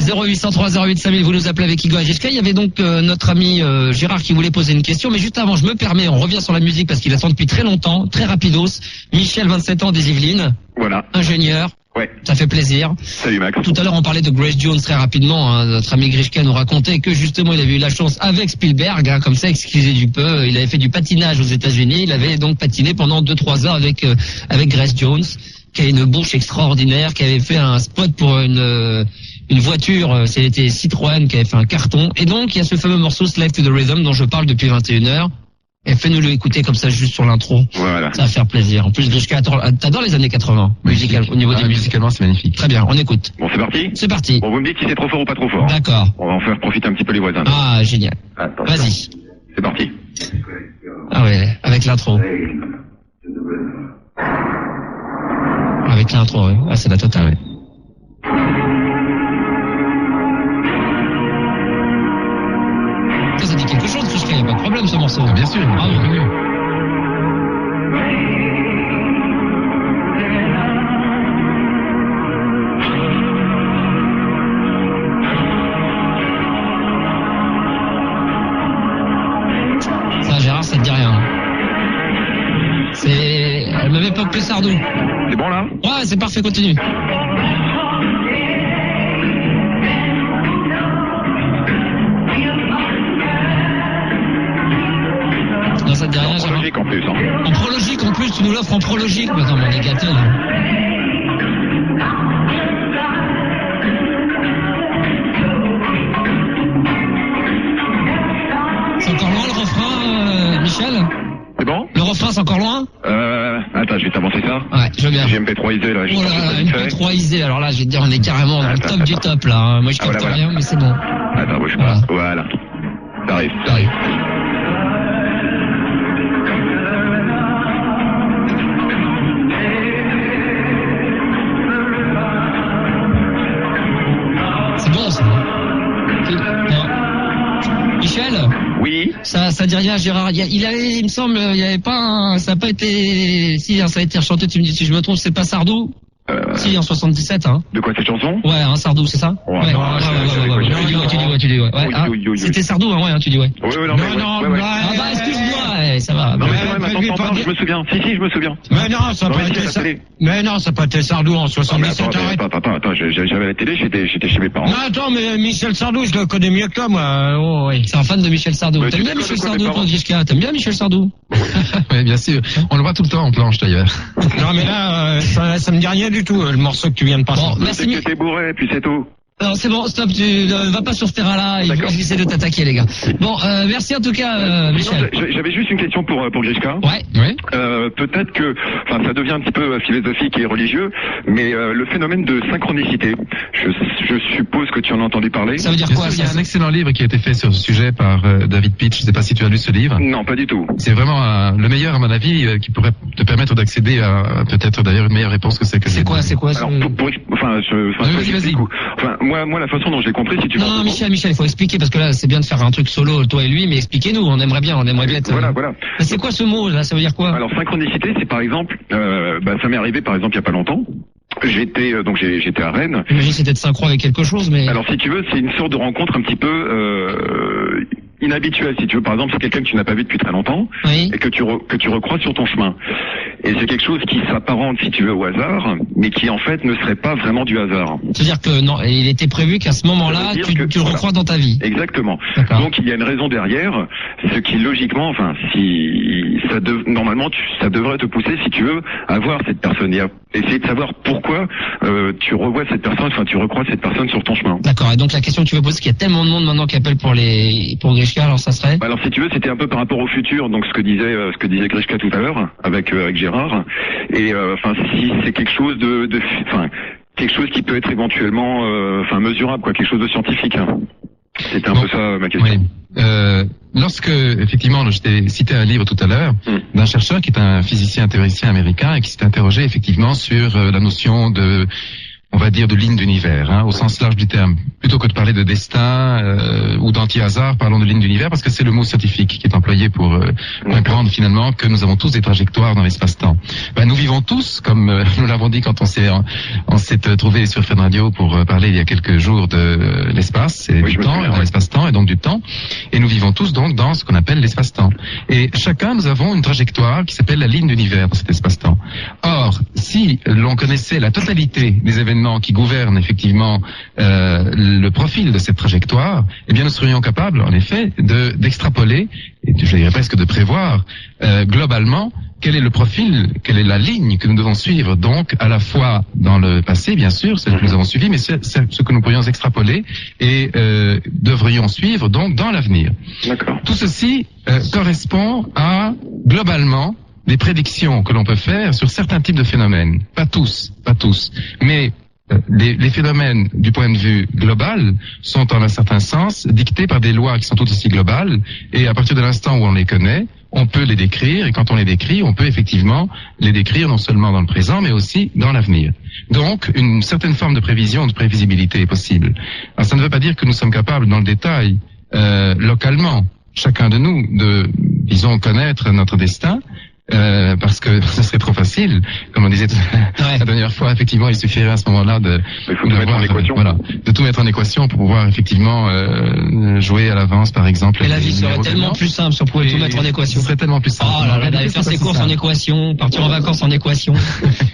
0803 08 5000, vous nous appelez avec Igor et Grishka. Il y avait donc notre ami Gérard qui voulait poser une question, mais juste avant, je me permets, on revient sur la musique parce qu'il attend depuis très longtemps, très rapidos. Michel, 27 ans, des Yvelines. Voilà. Ingénieur. Ouais. Ça fait plaisir. Salut Max. Tout à l'heure, on parlait de Grace Jones très rapidement. Hein. Notre ami Grishka nous racontait que justement, il avait eu la chance avec Spielberg, comme ça, excusez du peu. Il avait fait du patinage aux États-Unis. Il avait donc patiné pendant 2-3 heures avec Grace Jones, qui a une bouche extraordinaire, qui avait fait un spot pour une voiture, c'était Citroën, qui avait fait un carton. Et donc, il y a ce fameux morceau Slave to the Rhythm dont je parle depuis 21h. Et fais-nous le écouter comme ça, juste sur l'intro. Voilà. Ça va faire plaisir. En plus, Grishka, t'adores les années 80, au niveau des musiques. Musicalement, c'est magnifique. Très bien, on écoute. Bon, c'est parti? C'est parti. Bon, vous me dites si c'est trop fort ou pas trop fort. D'accord. On va en faire profiter un petit peu les voisins. Ah, génial. Attention. Vas-y. C'est parti. Ah ouais, avec l'intro. Avec l'intro, oui. Ah, c'est la totale, oui. Ça dit quelque chose, Grishka, il n'y a pas de problème, ce morceau. Bien sûr, ah, oui. Ça, Gérard, ça te dit rien. C'est la même époque que Sardou. C'est bon, là? Ouais, c'est parfait, continue. Non, ça te dit rien, Gérard. En prologique en plus. Hein. En prologique en plus, tu nous l'offres en prologique. Attends, on est gâtés là. C'est encore loin le refrain, Michel? C'est bon? Le refrain, c'est encore loin? Attends, je vais t'avancer ça. Ouais, je veux bien. J'ai MP3isé, là. Oh là là, MP3isé, alors là, je vais te dire, on est carrément dans le top du top, là. Hein. Moi, je capte rien, mais c'est bon. Attends, bouge pas. Voilà. T'arrives. C'est bon, ça. Michel? Oui. Ça dit rien, Gérard. Il me semble, il y avait pas ça a pas été, si, ça a été rechanté, tu me dis si je me trompe, c'est pas Sardou? Si, en 77, hein. De quoi cette chanson? Ouais, hein, Sardou, c'est ça? Ouais, ouais, tu dis, ouais. C'était Sardou, hein, ouais, tu dis, ouais. Ouais. Ah bah, excuse-moi, ça va. Non, mais attends, je me souviens. Si, je me souviens. Mais non, ça n'a pas été ça. Mais non, ça n'a pas été Sardou en 77. Attends, j'avais la télé, j'étais chez mes parents. Non, attends, mais Michel Sardou, je le connais mieux que toi, moi. Oh, oui. C'est un fan de Michel Sardou. T'aimes bien Michel Sardou, toi, Grishka? T'aimes bien Michel Sardou? Oui, bien sûr. On le voit tout le temps en planche, d'ailleurs. Non, mais là, ça me dit rien du tout, le morceau que tu viens de passer. Bon, merci. C'est que t'es bourré, puis c'est tout. Non, c'est bon, stop, tu ne vas pas sur ce terrain-là, il faut essayer de t'attaquer, les gars. Bon, merci en tout cas, Michel. J'avais juste une question pour Grishka. Ouais. Peut-être que, enfin, ça devient un petit peu philosophique et religieux, mais le phénomène de synchronicité, je suppose que tu en as entendu parler. Ça veut dire quoi? Il y a un excellent livre qui a été fait sur ce sujet par David Pitch. Je ne sais pas si tu as lu ce livre. Non, pas du tout. C'est vraiment le meilleur, à mon avis, qui pourrait te permettre d'accéder à peut-être d'ailleurs une meilleure réponse que celle que j'ai. C'est quoi? Alors, vas-y. Enfin, moi, la façon dont je l'ai compris, si tu veux. Non, Michel, il faut expliquer, parce que là, c'est bien de faire un truc solo, toi et lui, mais expliquez-nous, on aimerait bien être... Voilà. Mais c'est quoi ce mot, là? Ça veut dire quoi? Alors, synchronicité, c'est par exemple, ça m'est arrivé, par exemple, il y a pas longtemps. J'étais à Rennes. J'imagine que c'était de synchro avec quelque chose, mais... Alors, si tu veux, c'est une sorte de rencontre un petit peu inhabituelle, si tu veux. Par exemple, c'est quelqu'un que tu n'as pas vu depuis très longtemps, oui, et que tu recroises sur ton chemin. Et c'est quelque chose qui s'apparente, si tu veux, au hasard, mais qui en fait ne serait pas vraiment du hasard. C'est-à-dire que non, il était prévu qu'à ce moment-là, tu le recroises dans ta vie. Exactement. Donc il y a une raison derrière, ce qui logiquement, enfin, normalement, ça devrait te pousser, si tu veux, à voir cette personne et à essayer de savoir pourquoi tu revois cette personne, enfin, tu recroises cette personne sur ton chemin. D'accord. Et donc la question que tu veux poser, c'est qu'il y a tellement de monde maintenant qui appelle pour Grishka, alors ça serait? Alors si tu veux, c'était un peu par rapport au futur, donc ce que disait Grishka tout à l'heure avec Gérard. Et enfin, si c'est quelque chose quelque chose qui peut être éventuellement, mesurable, quoi, quelque chose de scientifique. Hein. C'était un peu ça ma question. Oui. Lorsque, effectivement, je t'ai cité un livre tout à l'heure d'un chercheur qui est un physicien théoricien américain et qui s'est interrogé effectivement sur la notion de, on va dire, de ligne d'univers, hein, au sens large du terme. Plutôt que de parler de destin ou d'anti-hasard, parlons de ligne d'univers, parce que c'est le mot scientifique qui est employé pour comprendre finalement que nous avons tous des trajectoires dans l'espace-temps. Nous vivons tous, comme nous l'avons dit quand on s'est trouvé sur Fun Radio pour parler il y a quelques jours de l'espace et du temps, dans l'espace-temps et donc du temps, et nous vivons tous donc dans ce qu'on appelle l'espace-temps. Et chacun, nous avons une trajectoire qui s'appelle la ligne d'univers dans cet espace-temps. Or, si l'on connaissait la totalité des événements qui gouvernent effectivement le profil de cette trajectoire, eh bien nous serions capables, en effet, d'extrapoler, et je dirais presque de prévoir globalement quel est le profil, quelle est la ligne que nous devons suivre, donc à la fois dans le passé, bien sûr, celle que nous avons suivie, mais ce que nous pourrions extrapoler et devrions suivre donc dans l'avenir. D'accord. Tout ceci correspond à, globalement, des prédictions que l'on peut faire sur certains types de phénomènes. Pas tous, mais les phénomènes du point de vue global sont en un certain sens dictés par des lois qui sont tout aussi globales, et à partir de l'instant où on les connaît, on peut les décrire, et quand on les décrit, on peut effectivement les décrire non seulement dans le présent, mais aussi dans l'avenir. Donc, une certaine forme de prévision, de prévisibilité est possible. Alors, ça ne veut pas dire que nous sommes capables, dans le détail, localement, chacun de nous, de, disons, connaître notre destin, parce que ce serait trop facile, comme on disait la dernière fois. Effectivement, il suffirait à ce moment-là de tout mettre en équation pour pouvoir effectivement jouer à l'avance, par exemple. Et la vie serait tellement plus simple si on pouvait tout mettre en équation. Ce serait tellement plus simple. Oh là là, d'aller faire ses courses en équation, partir en vacances en équation,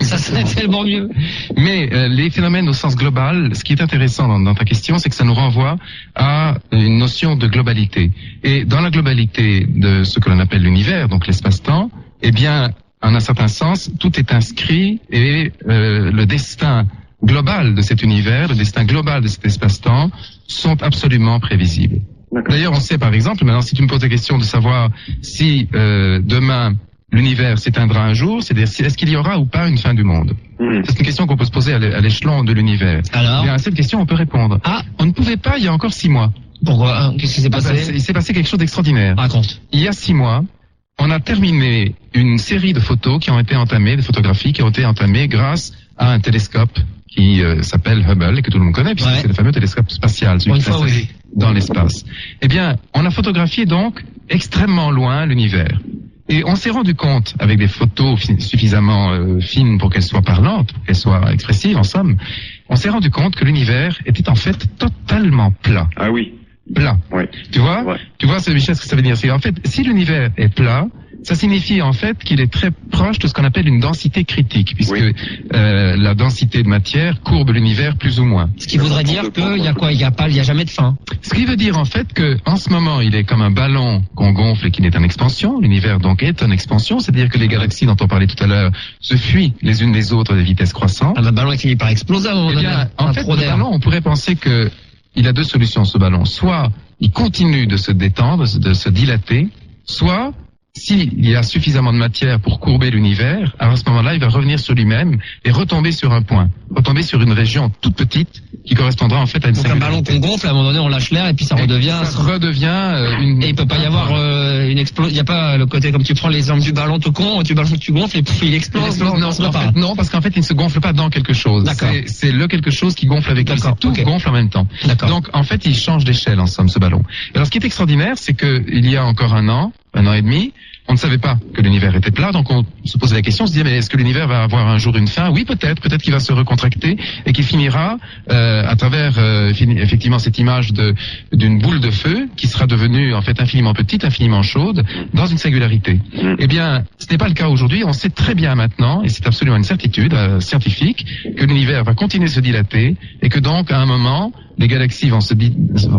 ça serait tellement mieux. Mais les phénomènes au sens global, ce qui est intéressant dans ta question, c'est que ça nous renvoie à une notion de globalité. Et dans la globalité de ce que l'on appelle l'univers, donc l'espace-temps, eh bien, en un certain sens, tout est inscrit et le destin global de cet univers, le destin global de cet espace-temps sont absolument prévisibles. D'ailleurs, on sait par exemple, maintenant si tu me poses la question de savoir si demain l'univers s'éteindra un jour, c'est-à-dire est-ce qu'il y aura ou pas une fin du monde? C'est une question qu'on peut se poser à l'échelon de l'univers. Alors, et à cette question, on peut répondre. On ne pouvait pas il y a encore 6 mois. Pourquoi? Qu'est-ce qui s'est passé? Il s'est passé quelque chose d'extraordinaire. Raconte. Il y a 6 mois, on a terminé une série de photos qui ont été entamées, de photographies qui ont été entamées grâce à un télescope qui s'appelle Hubble et que tout le monde connaît puisque c'est le fameux télescope spatial dans l'espace. Eh bien, on a photographié donc extrêmement loin l'univers. Et on s'est rendu compte, avec des photos suffisamment fines pour qu'elles soient parlantes, pour qu'elles soient expressives en somme, on s'est rendu compte que l'univers était en fait totalement plat. Ah oui. Plat. Oui. Tu vois, Michel, ce que ça veut dire, c'est en fait, si l'univers est plat, ça signifie en fait qu'il est très proche de ce qu'on appelle une densité critique, puisque la densité de matière courbe l'univers plus ou moins. Ce qui voudrait dire qu'il y a quoi? Il y a jamais de fin. Ce qui veut dire en fait que en ce moment, il est comme un ballon qu'on gonfle et qui n'est en expansion. L'univers donc est en expansion, c'est-à-dire que les galaxies dont on parlait tout à l'heure se fuient les unes les autres à des vitesses croissantes. Le ballon est fini par exploser. En fait, le ballon, on pourrait penser que il a deux solutions, ce ballon. Soit il continue de se détendre, de se dilater, soit s'il y a suffisamment de matière pour courber l'univers, alors à ce moment-là, il va revenir sur lui-même et retomber sur un point, retomber sur une région toute petite qui correspondra en fait à une singularité. Un ballon qu'on gonfle, à un moment donné, on lâche l'air et puis ça redevient. Une. Et il peut pas y avoir une explosion. Il n'y a pas le côté comme tu prends l'exemple du ballon tout con, du ballon que tu gonfles et puis il explose. Non, parce qu'en fait, il ne se gonfle pas dans quelque chose. C'est le quelque chose qui gonfle avec lui. Tout gonfle en même temps. Donc en fait, il change d'échelle en somme ce ballon. Et alors, ce qui est extraordinaire, c'est que il y a encore un an et demi, on ne savait pas que l'univers était plat, donc on se posait la question, on se disait, mais est-ce que l'univers va avoir un jour une fin? Oui, peut-être qu'il va se recontracter et qu'il finira à travers effectivement cette image d'une boule de feu qui sera devenue en fait infiniment petite, infiniment chaude, dans une singularité. Eh bien, ce n'est pas le cas aujourd'hui, on sait très bien maintenant, et c'est absolument une certitude scientifique, que l'univers va continuer de se dilater et que donc à un moment, les galaxies vont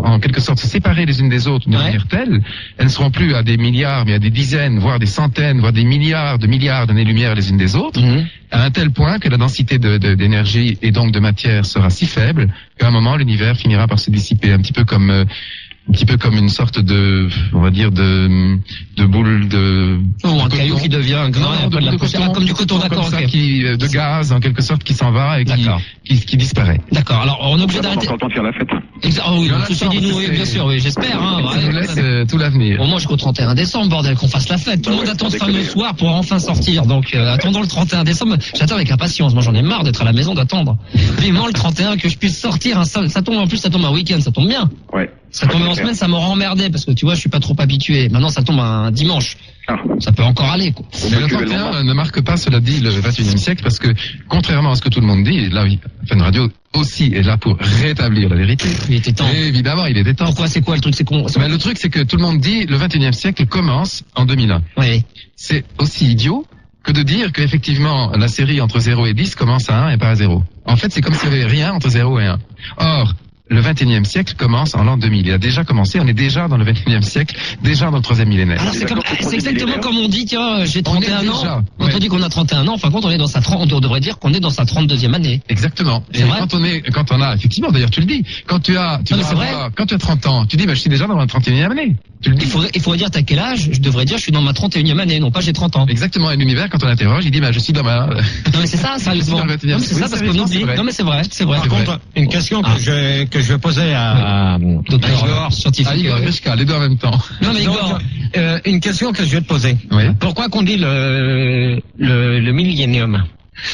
en quelque sorte se séparer les unes des autres de manière telle, elles ne seront plus à des milliards, mais à des dizaines, voire des centaines, voire des milliards d'années-lumière les unes des autres, à un tel point que la densité d'énergie et donc de matière sera si faible qu'à un moment l'univers finira par se dissiper, un petit peu comme une sorte de, on va dire, de boule de... un caillou qui devient un grain, comme du coton, d'accord. De gaz, en quelque sorte, qui s'en va et qui disparaît. D'accord, alors on est obligé d'arrêter. On va faire la fête. Oui, ceci dit, nous, bien sûr, oui, j'espère. Ça nous laisse tout l'avenir. Au moins jusqu'au 31 décembre, bordel, qu'on fasse la fête. Tout le monde attend ce fameux soir pour enfin sortir. Donc, attendons le 31 décembre. J'attends avec impatience. Moi, j'en ai marre d'être à la maison, d'attendre. Vivement le 31, que je puisse sortir. Ça tombe, en plus, ça tombe un week-end, ça tombe bien. Ouais. Ça tombe en semaine, ça m'aurait emmerdé, parce que tu vois, je suis pas trop habitué. Maintenant, ça tombe un dimanche. Ça peut encore aller, quoi. Mais le 31 ne marque pas, cela dit, le 21e siècle, parce que, contrairement à ce que tout le monde dit, là, Fun Radio aussi est là pour rétablir la vérité. Il était temps. Et évidemment, il était temps. Pourquoi? C'est quoi le truc? Le truc, c'est que tout le monde dit, le 21e siècle commence en 2001. Oui. C'est aussi idiot que de dire qu'effectivement, la série entre 0 et 10 commence à 1 et pas à 0. En fait, c'est comme s'il n'y avait rien entre 0 et 1. Or, le 21e siècle commence en l'an 2000. Il a déjà commencé, on est déjà dans le 21e siècle, déjà dans le 3e millénaire. Alors c'est exactement comme on dit, tiens, j'ai 31 ans. Quand on dit qu'on a 31 ans, enfin quand on est dans on devrait dire qu'on est dans sa 32e année. Exactement. Et quand on a, effectivement, d'ailleurs tu le dis, quand tu as 30 ans, tu dis, je suis déjà dans ma 31e année. Tu le dis. Il faudrait dire t'as quel âge? Je devrais dire je suis dans ma 31e année, non pas j'ai 30 ans. Exactement. Et l'univers, quand on l'interroge, il dit, je suis dans ma... Non mais c'est ça, sérieusement. Non mais c'est ça parce qu'on oublie. Non mais c'est vrai. Par contre, une question que je vais poser à Igor, scientifique. Igor Grishka, les deux en même temps. Non mais Igor, une question que je vais te poser. Oui. Pourquoi qu'on dit le millénium?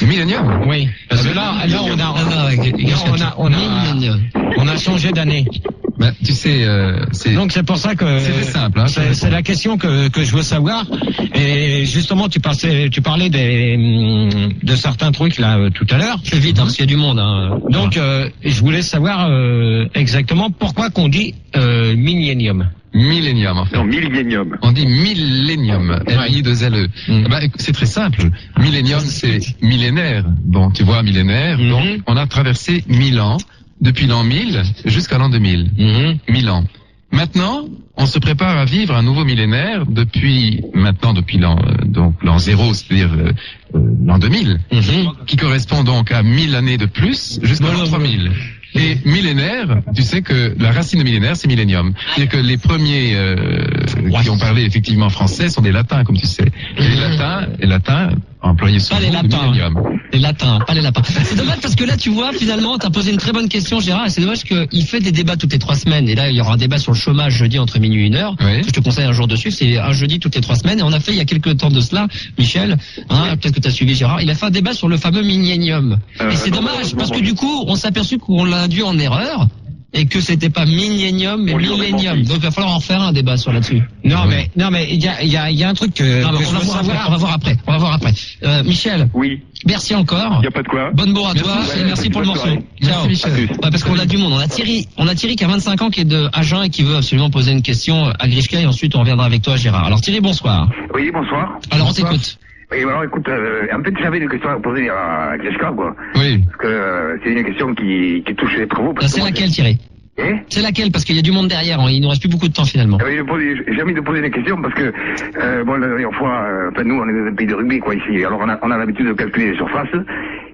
Le millénium? Oui. Parce que là on a changé d'année. Tu sais, donc c'est pour ça que c'est simple. Hein, c'est la question que je veux savoir. Et justement, tu parlais de certains trucs là tout à l'heure. C'est vite, parce qu'il y a du monde. Hein. Donc, je voulais savoir exactement pourquoi qu'on dit millénium. Millénium, en fait. Non, millénium. On dit millénium. M-I-2-L-E. C'est très simple. Millénium, c'est millénaire. Bon, tu vois, millénaire. Donc, on a traversé 1000 ans. Depuis l'an 1000 jusqu'à l'an 2000. 1000 ans. Maintenant, on se prépare à vivre un nouveau millénaire depuis l'an 0, c'est-à-dire l'an 2000, qui correspond donc à 1000 années de plus jusqu'à l'an 3000. Et millénaire, tu sais que la racine de millénaire, c'est millénium. C'est-à-dire que les premiers qui ont parlé effectivement français sont des latins, comme tu sais. Et les latins employaient souvent le millénium. Les latins, pas les lapins. C'est dommage parce que là, tu vois, finalement, t'as posé une très bonne question, Gérard, et c'est dommage qu'il fait des débats toutes les 3 semaines. Et là, il y aura un débat sur le chômage jeudi entre minuit et 1h. Oui. Je te conseille un jour dessus, c'est un jeudi toutes les 3 semaines. Et on a fait il y a quelques temps de cela, Michel, peut-être que t'as suivi Gérard, il a fait un débat sur le fameux millénium. Et c'est dommage parce que du coup, on s'est aperçu qu'on l'a induit en erreur. Et que c'était pas millénium, mais millénium. Donc il va falloir en faire un débat sur là-dessus. Non mais il y a un truc que on va voir après. Michel. Oui. Merci encore. Y a pas de quoi. Bonne bourre à toi et merci pour le morceau. Ciao. Michel. Parce qu'on a du monde. On a Thierry qui a 25 ans qui est de Agen et qui veut absolument poser une question à Grishka et ensuite on reviendra avec toi Gérard. Alors Thierry, bonsoir. Oui, bonsoir. Alors on t'écoute. Oui, alors écoute, en fait j'avais une question à poser à Grishka, quoi. Oui. Parce que c'est une question qui touche les travaux. C'est laquelle Thierry? C'est laquelle? Parce qu'il y a du monde derrière, il nous reste plus beaucoup de temps finalement. Oui, j'ai envie de poser des questions parce que, la dernière fois, nous on est dans un pays de rugby quoi ici, alors on a l'habitude de calculer les surfaces.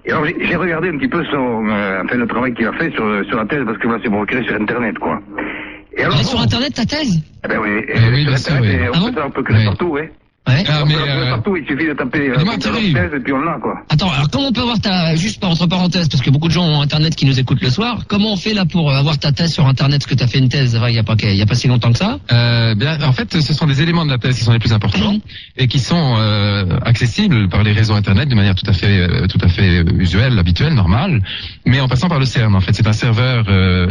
Et alors j'ai regardé un petit peu le travail qu'il a fait sur la thèse parce que voilà, c'est pour créer sur internet quoi. Et alors, sur internet ta thèse? Eh ben oui, oui, sur internet, on peut créer partout, oui. Ouais. Partout, il suffit de taper thèse et puis on l'a quoi. Attends, alors comment on peut avoir juste entre parenthèses, parce que beaucoup de gens ont internet qui nous écoutent le soir, comment on fait là pour avoir ta thèse sur internet, parce que t'as fait une thèse il y a pas si longtemps que ça? En fait, ce sont des éléments de la thèse qui sont les plus importants et qui sont accessibles par les réseaux internet de manière tout à fait usuelle, habituelle, normale, mais en passant par le CERN. En fait, c'est un serveur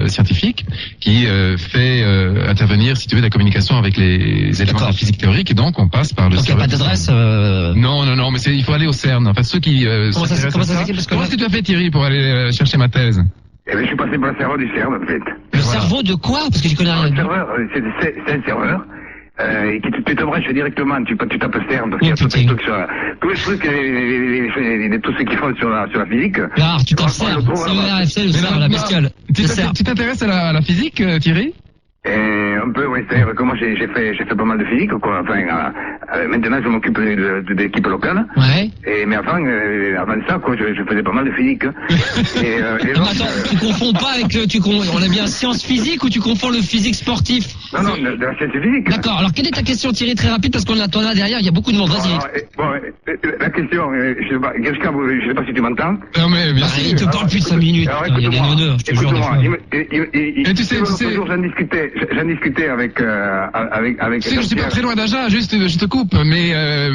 scientifique qui fait intervenir, si tu veux, la communication avec les éléments de la physique théorique, et donc on passe par le donc il n'y a pas d'adresse Non, mais il faut aller au CERN. En fait, ceux qui comment ça s'écrit? Comment est-ce que tu as fait, Thierry, pour aller chercher ma thèse? Eh bien, je suis passé par le serveur du CERN, en fait. Le cerveau de quoi? Parce que je connais rien. Le serveur, c'est un serveur. Et qui te branche directement, tu tapes CERN, parce qu'il y a tout un truc sur tous les trucs, tous ceux qui font sur la physique. Ah, tu tapes CERN, c'est le CERN, la bestiole. Tu t'intéresses à la physique, Thierry? Un peu, oui, c'est-à-dire que moi j'ai fait pas mal de physique, quoi. Enfin, maintenant je m'occupe de l'équipe locale. Ouais. Mais avant ça, quoi, je faisais pas mal de physique. Attends, tu confonds pas avec on a bien science physique ou tu confonds le physique sportif? Non, de la science physique. D'accord, alors quelle est ta question, Thierry, très rapide, parce qu'on attend là derrière, il y a beaucoup de monde, vas-y. La question, je sais pas, Grishka, je sais pas si tu m'entends. Non, mais bien sûr. Il te parle plus de 5 minutes. Il y a des honneurs, je te jure. Et tu sais, j'en discutais avec. Tu sais, je suis pas très loin d'Agen, juste, je te coupe, mais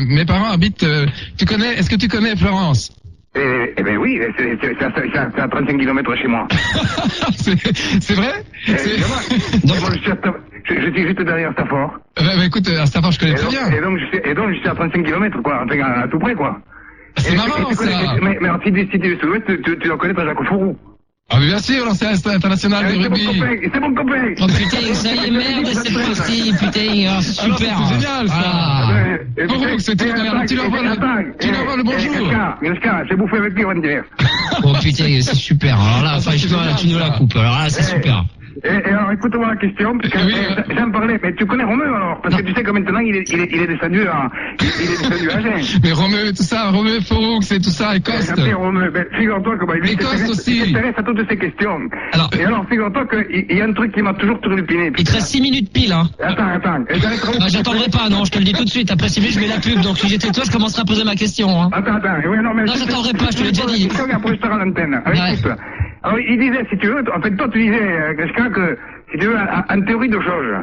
mes parents habitent. Est-ce que tu connais Florence? Eh ben oui, c'est à 35 km chez moi. C'est vrai? Donc, je suis juste derrière Stafford. Écoute, à Stafford, je connais très bien. Et donc, je suis à 35 km, quoi, enfin, à tout près, quoi. C'est marrant, ça. Mais si tu es sous l'Ouest, tu dois connaître Jacques Fourou. Ah mais bien sûr, l'ancien international de rugby. C'est mon copain. Oh putain, ça y est, merde, c'est parti, putain, super. C'est génial, ça. Fourou, c'est tout derrière. Tu leur vois le bonjour. Grishka, j'ai bouffé avec lui avant d'hier. Oh putain, c'est super. Alors là, franchement, là, tu nous la coupes. Alors là, c'est super. Et alors, écoute-moi la question, parce que j'en parlais, mais tu connais Romeu alors? Parce que tu sais que maintenant il est descendu à Agen. Mais Romeu, tout ça, Romeu, Fourou, c'est tout ça, et Coste. Romeu, figure-toi que il s'intéresse à toutes ces questions. Et alors, figure-toi qu'il y a un truc qui m'a toujours turlupiné. Il te reste 6 minutes pile, hein. Attends. J'attendrai pas, non, je te le dis tout de suite. Après 6 minutes, je mets la pub, donc si j'étais toi, je commencerai à poser ma question, hein. Attends, oui, non, mais. Non, j'attendrai pas, je te l'ai déjà dit. Après, je te rends l'antenne. Alors, il disait, si tu veux, en fait, toi, tu disais, Grishka, que, si tu veux, en théorie de jauge,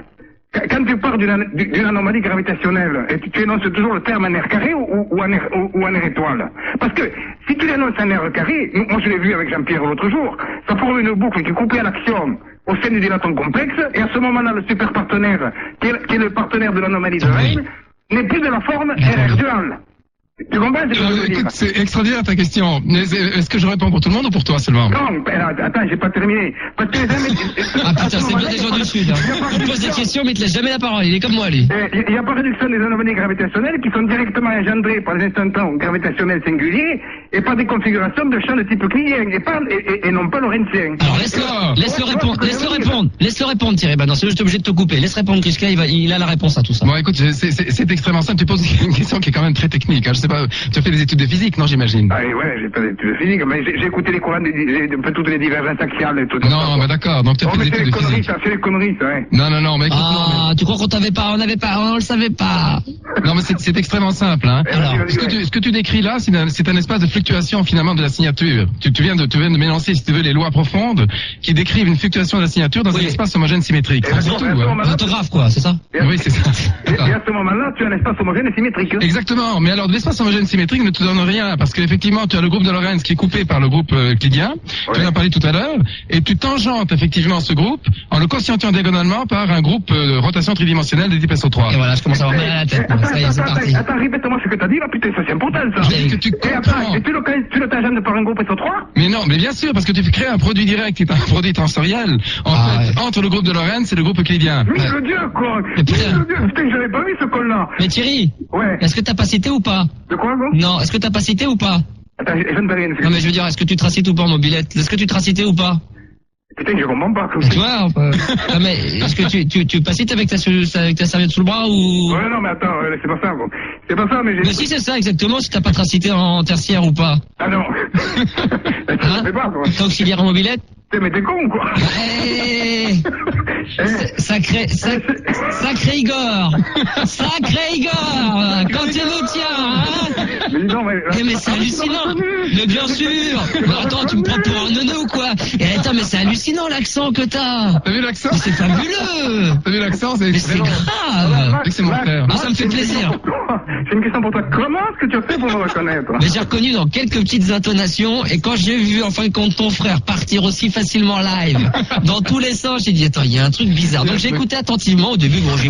quand tu parles d'une anomalie gravitationnelle, et tu énonces toujours le terme en air carré ou en air étoile. Parce que, si tu l'énonces en air carré, moi je l'ai vu avec Jean-Pierre l'autre jour, ça forme une boucle qui est coupée à l'action au sein du dilaton complexe, et à ce moment-là, le super partenaire, qui est le partenaire de l'anomalie de Reine, n'est plus de la forme RR dual. Tu comprends ce que je veux dire? Écoute, c'est extraordinaire ta question. Est-ce que je réponds pour tout le monde ou pour toi seulement? Non, attends, j'ai pas terminé. Parce que ah putain, c'est bien des gens du Sud. Il pose des questions mais il te laisse jamais la parole, il est comme moi lui. Il n'y a pas réduction des anomalies gravitationnelles qui sont directement engendrées par les instants gravitationnels singuliers et par des configurations de champs de type euclidien et non pas lorenzien. Alors laisse-le répondre Thierry. Bah non, c'est juste obligé de te couper. Laisse répondre Grishka, il a la réponse à tout ça. Bon écoute, c'est extrêmement simple, tu poses une question qui est quand même très technique. Hein. Je sais tu as fait des études de physique, non, j'imagine? Ah, ouais, j'ai pas d'études de physique, mais j'ai écouté les courants, j'ai toutes les divergences axiales et tout. Non, mais d'accord, donc tu as fait des études de physique. C'est des conneries, ça, ouais. Non, mais écoute, tu crois qu'on t'avait pas, on le savait pas. Non, mais c'est extrêmement simple, hein. Alors, ce que tu décris là, c'est un espace de fluctuation, finalement, de la signature. Tu viens de m'énoncer, si tu veux, les lois profondes qui décrivent une fluctuation de la signature dans un espace homogène symétrique. C'est tout, orthographe, quoi, c'est ça? Oui, c'est ça. Et à ce moment-là, tu as un espace homogène et symétrique. Exactement. Mais alors, l'espace homogène symétrique ne te donne rien, parce qu'effectivement, tu as le groupe de Lorentz qui est coupé par le groupe euclidien. Tu en as parlé tout à l'heure. Et tu tangentes effectivement ce groupe en le quotientant diagonalement par un groupe de rotation tridimensionnelle de type SO3. Et voilà, je commence à avoir mal à la tête. Ça y est, c'est parti. Attends, répète-moi ce que t'as dit là, putain, ça c'est important ça. Que tu comprends. Et tu le tangentes par un groupe SO3? Mais non, mais bien sûr, parce que tu crées un produit direct qui est un produit tensoriel, entre le groupe de Lorentz et le groupe euclidien. Mais le dieu, quoi. Putain, j'avais pas vu ce col-là. Mais Thierry, est-ce que t'as pas cité ou pas? De quoi, gros? Non, est-ce que t'as pas cité ou pas? Attends, je ne vais rien faire. Non, mais je veux dire, est-ce que tu te cites ou pas en mobilette? Est-ce que tu te cité ou pas? Putain, je comprends pas. Tu vois, non, mais est-ce que tu pas cité avec ta serviette sous le bras ou? Ouais, non, mais attends, c'est pas ça, gros. C'est pas ça, mais j'ai... Mais si, c'est ça, exactement, si t'as pas tracité en tertiaire ou pas. Ah non. Hein? Pas, quoi. T'es auxiliaire en mobilette? Mais t'es con, quoi. Sacré Igor. Sacré Igor. Quand tu nous tiens, hein. Mais c'est hallucinant. Mais bien sûr. Mais attends, tu me prends pour un neuneu ou quoi? Et attends, mais c'est hallucinant l'accent que t'as. T'as vu l'accent? Mais c'est fabuleux. T'as vu l'accent? C'est grave. C'est mon frère. Ça me fait plaisir. J'ai une question pour toi. Comment est-ce que tu as fait pour me reconnaître? Mais j'ai reconnu dans quelques petites intonations, et quand j'ai vu en fin de compte ton frère partir aussi facilement live, dans tous les sens, j'ai dit attends, il y a un truc bizarre. Donc j'ai écouté attentivement au début, bon je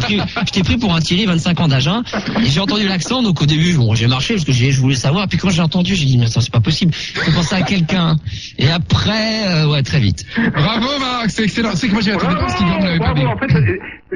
t'ai pris pour un Thierry 25 ans d'âge, hein, et j'ai entendu l'accent, donc au début bon j'ai marché parce que je voulais savoir, puis quand j'ai entendu, j'ai dit mais attends, c'est pas possible, je pensais à quelqu'un. Et après ouais, très vite. Bravo Max, c'est excellent. C'est que moi j'ai attendu parce qu'il ne l'avait pas dit. En fait,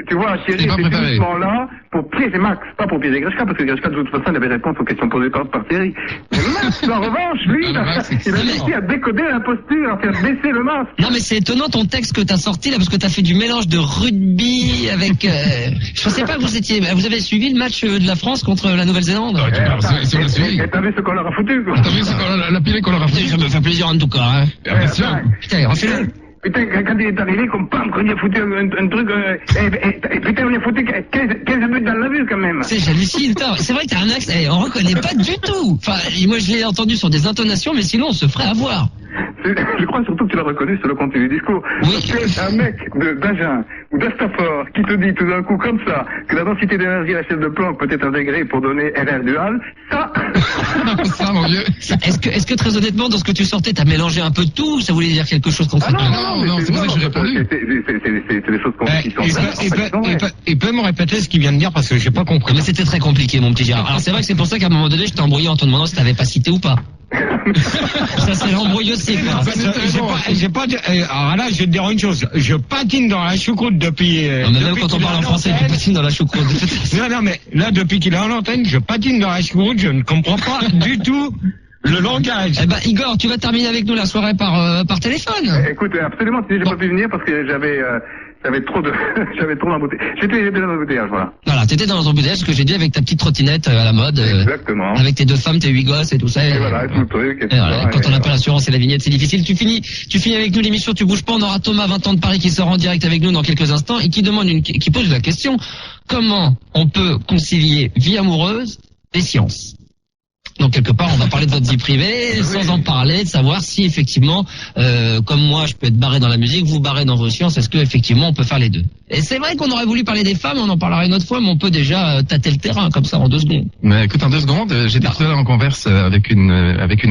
tu vois, Thierry, c'est uniquement là pour piéger Max, pas pour piéger Grishka, parce que Grishka, de toute façon, il avait réponse aux questions posées par Thierry. Mais Max, en revanche, lui, il a réussi à décoder l'imposture, à faire baisser le masque. Non, mais c'est étonnant ton texte que t'as sorti là, parce que t'as fait du mélange de rugby avec, je pensais pas que vous avez suivi le match de la France contre la Nouvelle-Zélande. Et t'as vu ce qu'on leur a foutu, quoi. T'as vu la pilée qu'on leur a foutu? Ça me fait plaisir en tout cas, hein. Bien sûr. Putain, refais-le. Putain, quand il est arrivé, comme pam, quand il a foutu un truc, putain, on a foutu 15 buts dans la vue, quand même. J'hallucine, c'est vrai que t'as un accent, on reconnaît pas du tout. Enfin, moi je l'ai entendu sur des intonations, mais sinon on se ferait avoir. Je crois surtout que tu l'as reconnu sur le contenu du discours. Oui. Parce qu'un mec d'Agen ou d'Astafort qui te dit tout d'un coup comme ça que la densité d'énergie à l'échelle de Planck peut être intégrée pour donner RR dual, ça... ça, mon vieux. Est-ce que très honnêtement, dans ce que tu sortais, t'as mélangé un peu de tout ou ça voulait dire quelque chose concrètement? Non, c'est pour ça que j'ai répondu. C'est des choses qui sont... Il peut me répéter ce qu'il vient de dire parce que j'ai pas compris. Mais c'était très compliqué, mon petit Gérard. Alors c'est vrai que c'est pour ça qu'à un moment donné, je t'ai embrouillé en te demandant si t'avais pas cité ou pas. Ça c'est l'embrouille aussi, quoi. Alors là, je vais te dire une chose. Je patine dans la choucroute depuis... Non, mais même quand on parle en français, tu patines dans la choucroute. Non, mais là, depuis qu'il est en antenne, je patine dans la choucroute, je ne comprends pas du tout le langage. Eh ben, Igor, tu vas terminer avec nous la soirée par téléphone. Écoute, absolument, j'ai pas pu venir parce que j'avais trop d'embouteillage. J'étais dans l'embouteillage, voilà. Voilà, t'étais dans l'embouteillage, ce que j'ai dit avec ta petite trottinette à la mode. Exactement. Avec tes 2 femmes, tes 8 gosses et tout ça. Et voilà, tout le truc. Et voilà, quand on n'a pas l'assurance et la vignette, c'est difficile. Tu finis avec nous l'émission, tu bouges pas. On aura Thomas, 20 ans de Paris, qui sort en direct avec nous dans quelques instants et qui pose la question: comment on peut concilier vie amoureuse et science? Donc quelque part, on va parler de votre vie privée, sans en parler, de savoir si effectivement, comme moi, je peux être barré dans la musique, vous barré dans vos sciences, est-ce que effectivement on peut faire les deux? Et c'est vrai qu'on aurait voulu parler des femmes, on en parlera une autre fois, mais on peut déjà tâter le terrain comme ça en 2 secondes. Mais écoute, en 2 secondes, j'étais tout à l'heure en converse avec une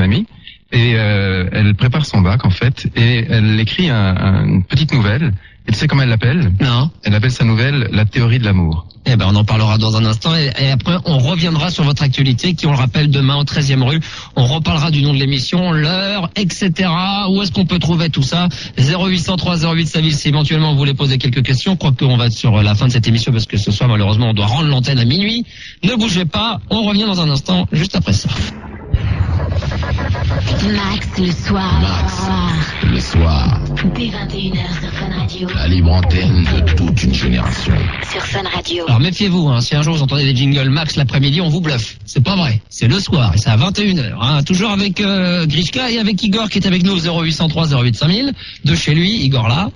amie. Et elle prépare son bac en fait, et elle écrit une petite nouvelle. Et tu sais comment elle l'appelle? Non. Elle appelle sa nouvelle La théorie de l'amour. Eh ben, on en parlera dans un instant et après on reviendra sur votre actualité qui, on le rappelle, demain au 13e rue. On reparlera du nom de l'émission, l'heure, etc. Où est-ce qu'on peut trouver tout ça? 0803 08 Saville, si éventuellement vous voulez poser quelques questions. Je crois qu'on va être sur la fin de cette émission parce que ce soir, malheureusement, on doit rendre l'antenne à minuit. Ne bougez pas, on revient dans un instant, juste après ça. Max le soir. Le soir, Dès 21h sur Fun Radio. la libre antenne de toute une génération. Sur Fun Radio. Alors méfiez-vous, hein, si un jour vous entendez des jingles Max l'après-midi, on vous bluffe. C'est pas vrai. C'est le soir et c'est à 21h. Hein. Toujours avec Grishka et avec Igor qui est avec nous au 0803 08 5000. De chez lui, Igor là.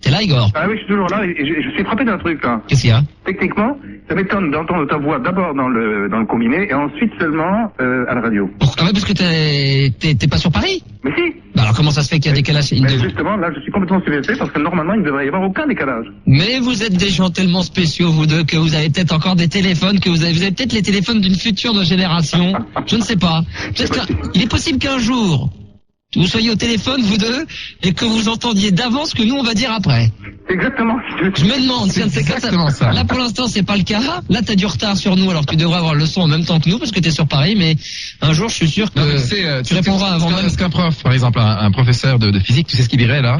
T'es là, Igor? Ah oui, je suis toujours là et je suis frappé d'un truc là. Qu'est-ce qu'il y a? Techniquement, ça m'étonne d'entendre ta voix d'abord dans le combiné et ensuite seulement à la radio. Ah ouais, parce que t'es pas sur Paris? Mais si. Bah alors comment ça se fait qu'il y a décalage? Mais justement, là, je suis complètement subversé parce que normalement, il ne devrait y avoir aucun décalage. Mais vous êtes des gens tellement spéciaux, vous deux, que vous avez peut-être encore des téléphones, vous avez peut-être les téléphones d'une future génération. Je ne sais pas. Il est possible qu'un jour, vous soyez au téléphone, vous deux, et que vous entendiez d'avance ce que nous on va dire après. C'est exactement. Je me demande, tiens, c'est exactement ça. Là pour l'instant c'est pas le cas. Là t'as du retard sur nous alors que tu devrais avoir le son en même temps que nous parce que t'es sur Paris, mais un jour je suis sûr que tu répondras avant même. Est-ce qu'un prof, par exemple, un professeur de physique, tu sais ce qu'il dirait là?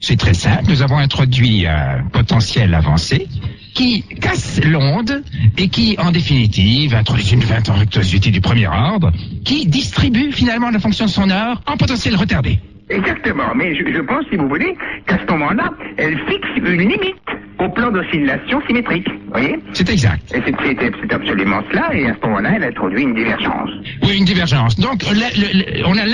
C'est très simple, nous avons introduit un potentiel avancé qui casse l'onde et qui, en définitive, introduit une virtuosité du premier ordre qui distribue finalement la fonction sonore en potentiel retardé. Exactement, mais je pense, si vous voulez, qu'à ce moment-là, elle fixe une limite au plan d'oscillation symétrique, vous voyez? C'est exact. Et c'est absolument cela, et à ce moment-là, elle introduit une divergence. Oui, une divergence. Donc, on a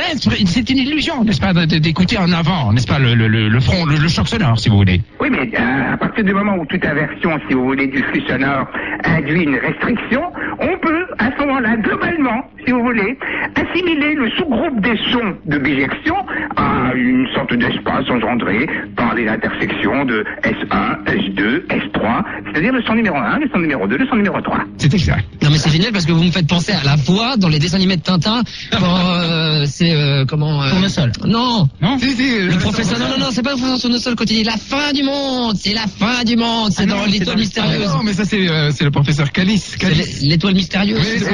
c'est une illusion, n'est-ce pas, d'écouter en avant, n'est-ce pas, le front, le choc sonore, si vous voulez. Oui, mais à partir du moment où toute inversion, si vous voulez, du flux sonore induit une restriction, on peut, à ce moment-là, globalement, si vous voulez, assimiler le sous-groupe des sons de bijection à une sorte d'espace engendré par les intersections de S1, S2, S3, c'est-à-dire le son numéro 1, le son numéro 2, le son numéro 3. C'est exact. Non mais c'est génial parce que vous me faites penser à la voix dans les dessins animés de Tintin quand Tournesol. Non. Le professeur. Non, c'est pas le professeur Tournesol quand il dit la fin du monde, c'est la fin du monde, c'est dans l'étoile mystérieuse. Non, mais ça c'est le professeur Calice. L'étoile mystérieuse. Oui, c'est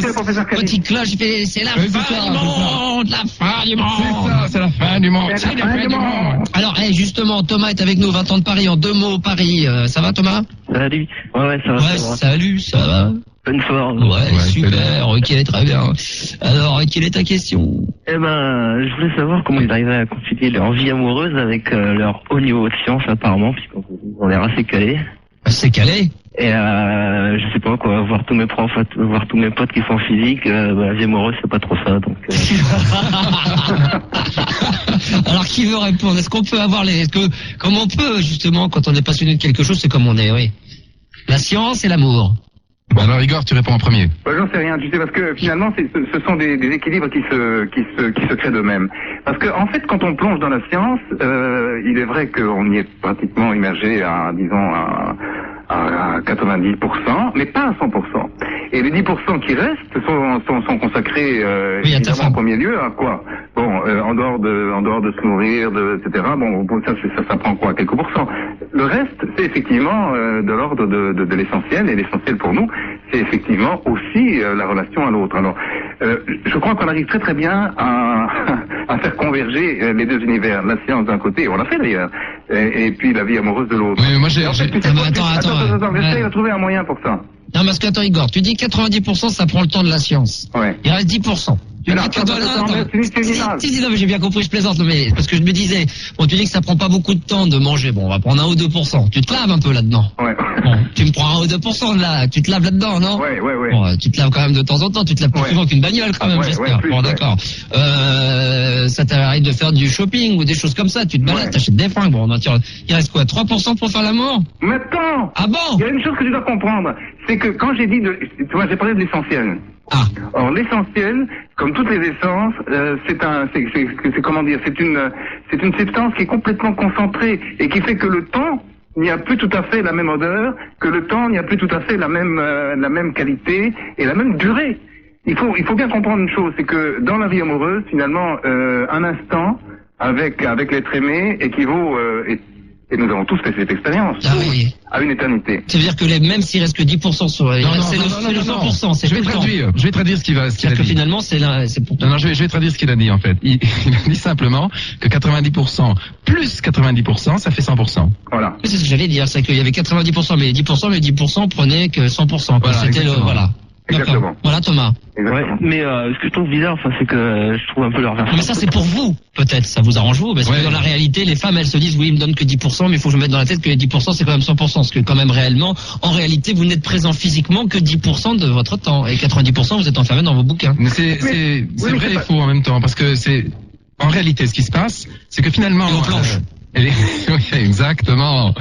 le professeur Calice. Quand il cloche, il fait c'est la fin du monde, la fin du monde. C'est la fin du monde. C'est la fin du monde. Alors, justement, Thomas est avec nous, 20 ans de Paris, en 2 mots, Paris. Ça va, Thomas? Salut. Ouais, ça va. Ouais, salut, ça va. Bonne forme. Ouais, super, ok, très bien. Alors, quelle est ta question? Eh ben, je voulais savoir comment ils arrivaient à concilier leur vie amoureuse avec leur haut niveau de science, apparemment, puisqu'on est assez calés. C'est calé? Et je sais pas quoi, voir tous mes profs, voir tous mes potes qui font physique, la vie amoureuse c'est pas trop ça, donc. Alors qui veut répondre? Est-ce qu'on peut avoir comment on peut justement quand on est passionné de quelque chose, c'est comme on est, oui. La science et l'amour. Bon, alors Igor, tu réponds en premier. J'en sais rien, tu sais, parce que finalement, ce sont des équilibres qui se créent d'eux-mêmes. Parce que, en fait, quand on plonge dans la science, il est vrai qu'on y est pratiquement immergé à 90%, mais pas à 100%. Et les 10% qui restent sont consacrés, évidemment, en premier lieu à quoi? Bon, en dehors de se nourrir, etc. Bon, ça prend quoi? Quelques pourcents. Le reste, c'est effectivement de l'ordre de l'essentiel, et l'essentiel pour nous, c'est effectivement aussi la relation à l'autre. Alors, je crois qu'on arrive très très bien à faire converger les deux univers, la science d'un côté, on l'a fait d'ailleurs, et puis la vie amoureuse de l'autre. Oui, moi Attends. J'essaie de trouver un moyen pour ça. Non, parce qu'attends, Igor, tu dis 90% ça prend le temps de la science. Ouais. Il reste 10%. Non, mais j'ai bien compris, je plaisante, mais parce que je me disais, bon, tu dis que ça prend pas beaucoup de temps de manger, bon, on va prendre 1 ou 2%. Tu te laves un peu là-dedans. Ouais. Bon, tu me prends 1 ou 2% là, tu te laves là-dedans, non? Ouais. Bon, tu te laves quand même de temps en temps, tu te laves plus souvent qu'une bagnole quand même, j'espère. Bon, d'accord. Ça t'arrive de faire du shopping ou des choses comme ça, tu te balades, t'achètes des fringues, bon, il reste quoi, 3% pour faire l'amour? Maintenant! Ah bon? Il y a une chose que tu dois comprendre, c'est que quand j'ai dit tu vois, j'ai parlé de l'essentiel. Ah. Or, l'essentiel, comme toutes les essences, c'est une substance qui est complètement concentrée et qui fait que le temps n'y a plus tout à fait la même odeur, que le temps n'y a plus tout à fait la même qualité et la même durée. Il faut bien comprendre une chose, c'est que dans la vie amoureuse, finalement, un instant avec l'être aimé équivaut, et nous avons tous fait cette expérience, à une éternité. C'est-à-dire que même s'il reste que 10% sur c'est le 100%, c'est je vais traduire ce qu'il a dit. C'est-à-dire que finalement, c'est pour toi. Non, je vais traduire ce qu'il a dit, en fait. Il a dit simplement que 90% plus 90%, ça fait 100%. Voilà. C'est ce que j'allais dire, c'est qu'il y avait 90%, mais 10% prenaient que 100%. Voilà, c'était exactement. voilà. Exactement. Voilà Thomas. Ouais, mais ce que je trouve bizarre, c'est que je trouve un peu leur version. Mais ça c'est pour vous, peut-être, ça vous arrange vous, parce que dans la réalité, les femmes elles se disent oui, ils me donnent que 10%, mais il faut que je me mette dans la tête que les 10% c'est quand même 100%, parce que quand même réellement, en réalité, vous n'êtes présent physiquement que 10% de votre temps, et 90% vous êtes enfermé dans vos bouquins. Mais c'est vrai et faux en même temps, parce que en réalité, ce qui se passe, c'est que finalement... Et aux planches. Oui, exactement.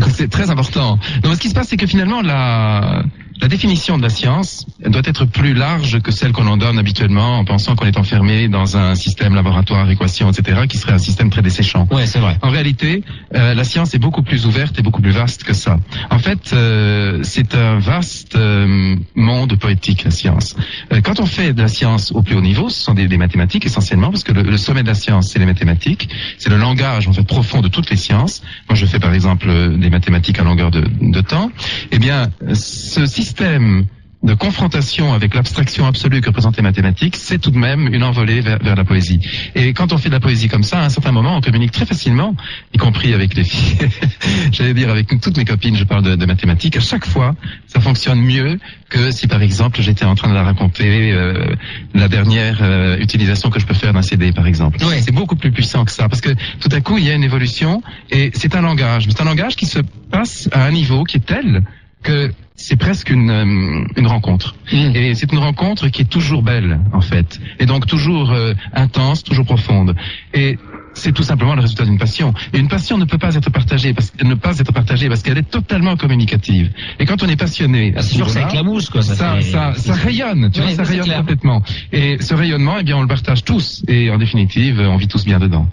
C'est très important. Donc, ce qui se passe, c'est que finalement, la définition de la science doit être plus large que celle qu'on en donne habituellement en pensant qu'on est enfermé dans un système laboratoire, équation, etc., qui serait un système très desséchant. Ouais, c'est vrai. En réalité, la science est beaucoup plus ouverte et beaucoup plus vaste que ça. En fait, c'est un vaste monde poétique, la science. Quand on fait de la science au plus haut niveau, ce sont des mathématiques essentiellement, parce que le sommet de la science, c'est les mathématiques, c'est le langage en fait profond de toutes les sciences. Moi, je fais par exemple des mathématiques à longueur de temps. Eh bien, ce système de confrontation avec l'abstraction absolue que représentent les mathématiques, c'est tout de même une envolée vers la poésie. Et quand on fait de la poésie comme ça, à un certain moment, on communique très facilement, y compris avec les filles. J'allais dire avec toutes mes copines, je parle de mathématiques. À chaque fois, ça fonctionne mieux que si, par exemple, j'étais en train de la raconter la dernière utilisation que je peux faire d'un CD, par exemple. Ouais. C'est beaucoup plus puissant que ça, parce que tout à coup, il y a une évolution, et c'est un langage. Mais c'est un langage qui se passe à un niveau qui est tel que c'est presque une rencontre. Et c'est une rencontre qui est toujours belle, en fait. Et donc toujours intense, toujours profonde. Et c'est tout simplement le résultat d'une passion. Et une passion ne peut pas être partagée parce qu'elle est totalement communicative. Et quand on est passionné, c'est sûr que c'est avec la mousse, quoi. Ça rayonne, tu vois, ça rayonne complètement. Et ce rayonnement, eh bien, on le partage tous. Et en définitive, on vit tous bien dedans.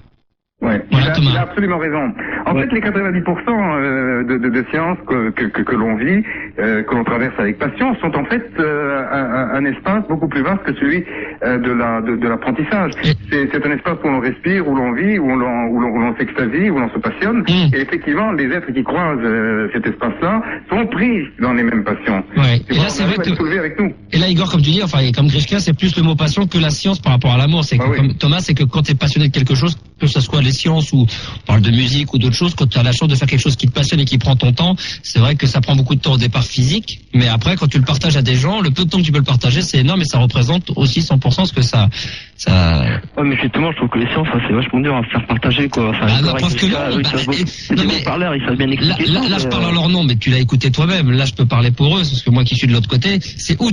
Ouais, voilà, il a absolument raison. En fait, les 90% de sciences que l'on vit, que l'on traverse avec passion, sont en fait un espace beaucoup plus vaste que celui de l'apprentissage. C'est un espace où l'on respire, où l'on vit, où l'on s'extasie, où l'on se passionne. Et effectivement, les êtres qui croisent cet espace-là sont pris dans les mêmes passions. Ouais. Et là, c'est vrai que avec nous. Et là, Igor, comme tu dis, enfin, comme Grishka, c'est plus le mot passion que la science par rapport à l'amour. C'est que, comme Thomas, c'est que quand tu es passionné de quelque chose, que ce soit les sciences ou on parle de musique ou d'autres choses, quand tu as la chance de faire quelque chose qui te passionne et qui prend ton temps, c'est vrai que ça prend beaucoup de temps au départ physique, mais après, quand tu le partages à des gens, le peu de temps que tu peux le partager, c'est énorme et ça représente aussi 100% ce que ça... Ouais, mais justement, je trouve que les sciences, c'est vachement dur à faire partager, quoi. Enfin, parce que ils savent bien expliquer. Là, je parle en leur nom, mais tu l'as écouté toi-même. Là, je peux parler pour eux, parce que moi qui suis de l'autre côté, c'est où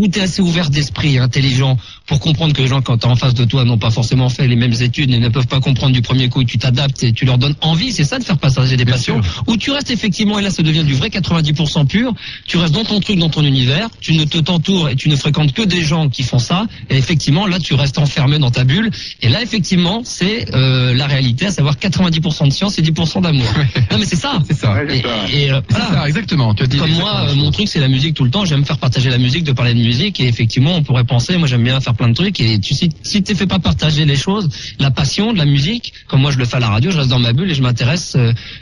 t'es assez ouvert d'esprit, intelligent, pour comprendre que les gens, quand t'es en face de toi, n'ont pas forcément fait les mêmes études et ne peuvent pas comprendre du premier coup, tu t'adaptes et tu leur donnes envie, c'est ça de faire partager des passions, où tu restes effectivement, et là ça devient du vrai 90% pur, tu restes dans ton truc, dans ton univers, tu ne t'entoures et tu ne fréquentes que des gens qui font ça, et effectivement là tu restes enfermé dans ta bulle, et là effectivement c'est la réalité, à savoir 90% de science et 10% d'amour. Non mais c'est ça. C'est ça. Voilà. Ça, exactement. Tu as dit comme moi, mon truc c'est la musique tout le temps, j'aime faire partager la musique, de parler de musique, et effectivement on pourrait penser, moi j'aime bien faire plein de trucs, et si tu fais pas partager les choses, la passion de la musique, comme moi je le fais à la radio, je reste dans ma bulle et je m'intéresse,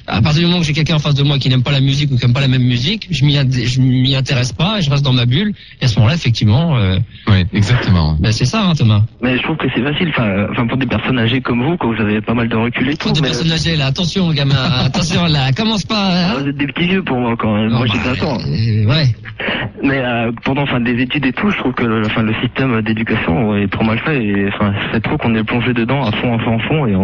à partir du moment que j'ai quelqu'un en face de moi qui n'aime pas la musique ou qui n'aime pas la même musique, je m'y intéresse pas et je reste dans ma bulle, et à ce moment-là effectivement oui, exactement. Ben c'est ça, hein, Thomas. Mais je trouve que c'est facile, enfin pour des personnes âgées comme vous, quand vous avez pas mal de recul et tout. Pour des personnes âgées là, attention gamin, attention là, commence pas. Vous êtes des petits vieux pour moi quand même. Moi j'ai 20 ans. Ouais. Mais pendant des études et tout, je trouve que le système d'éducation est trop mal fait, et c'est trop qu'on est plongé dedans à fond, et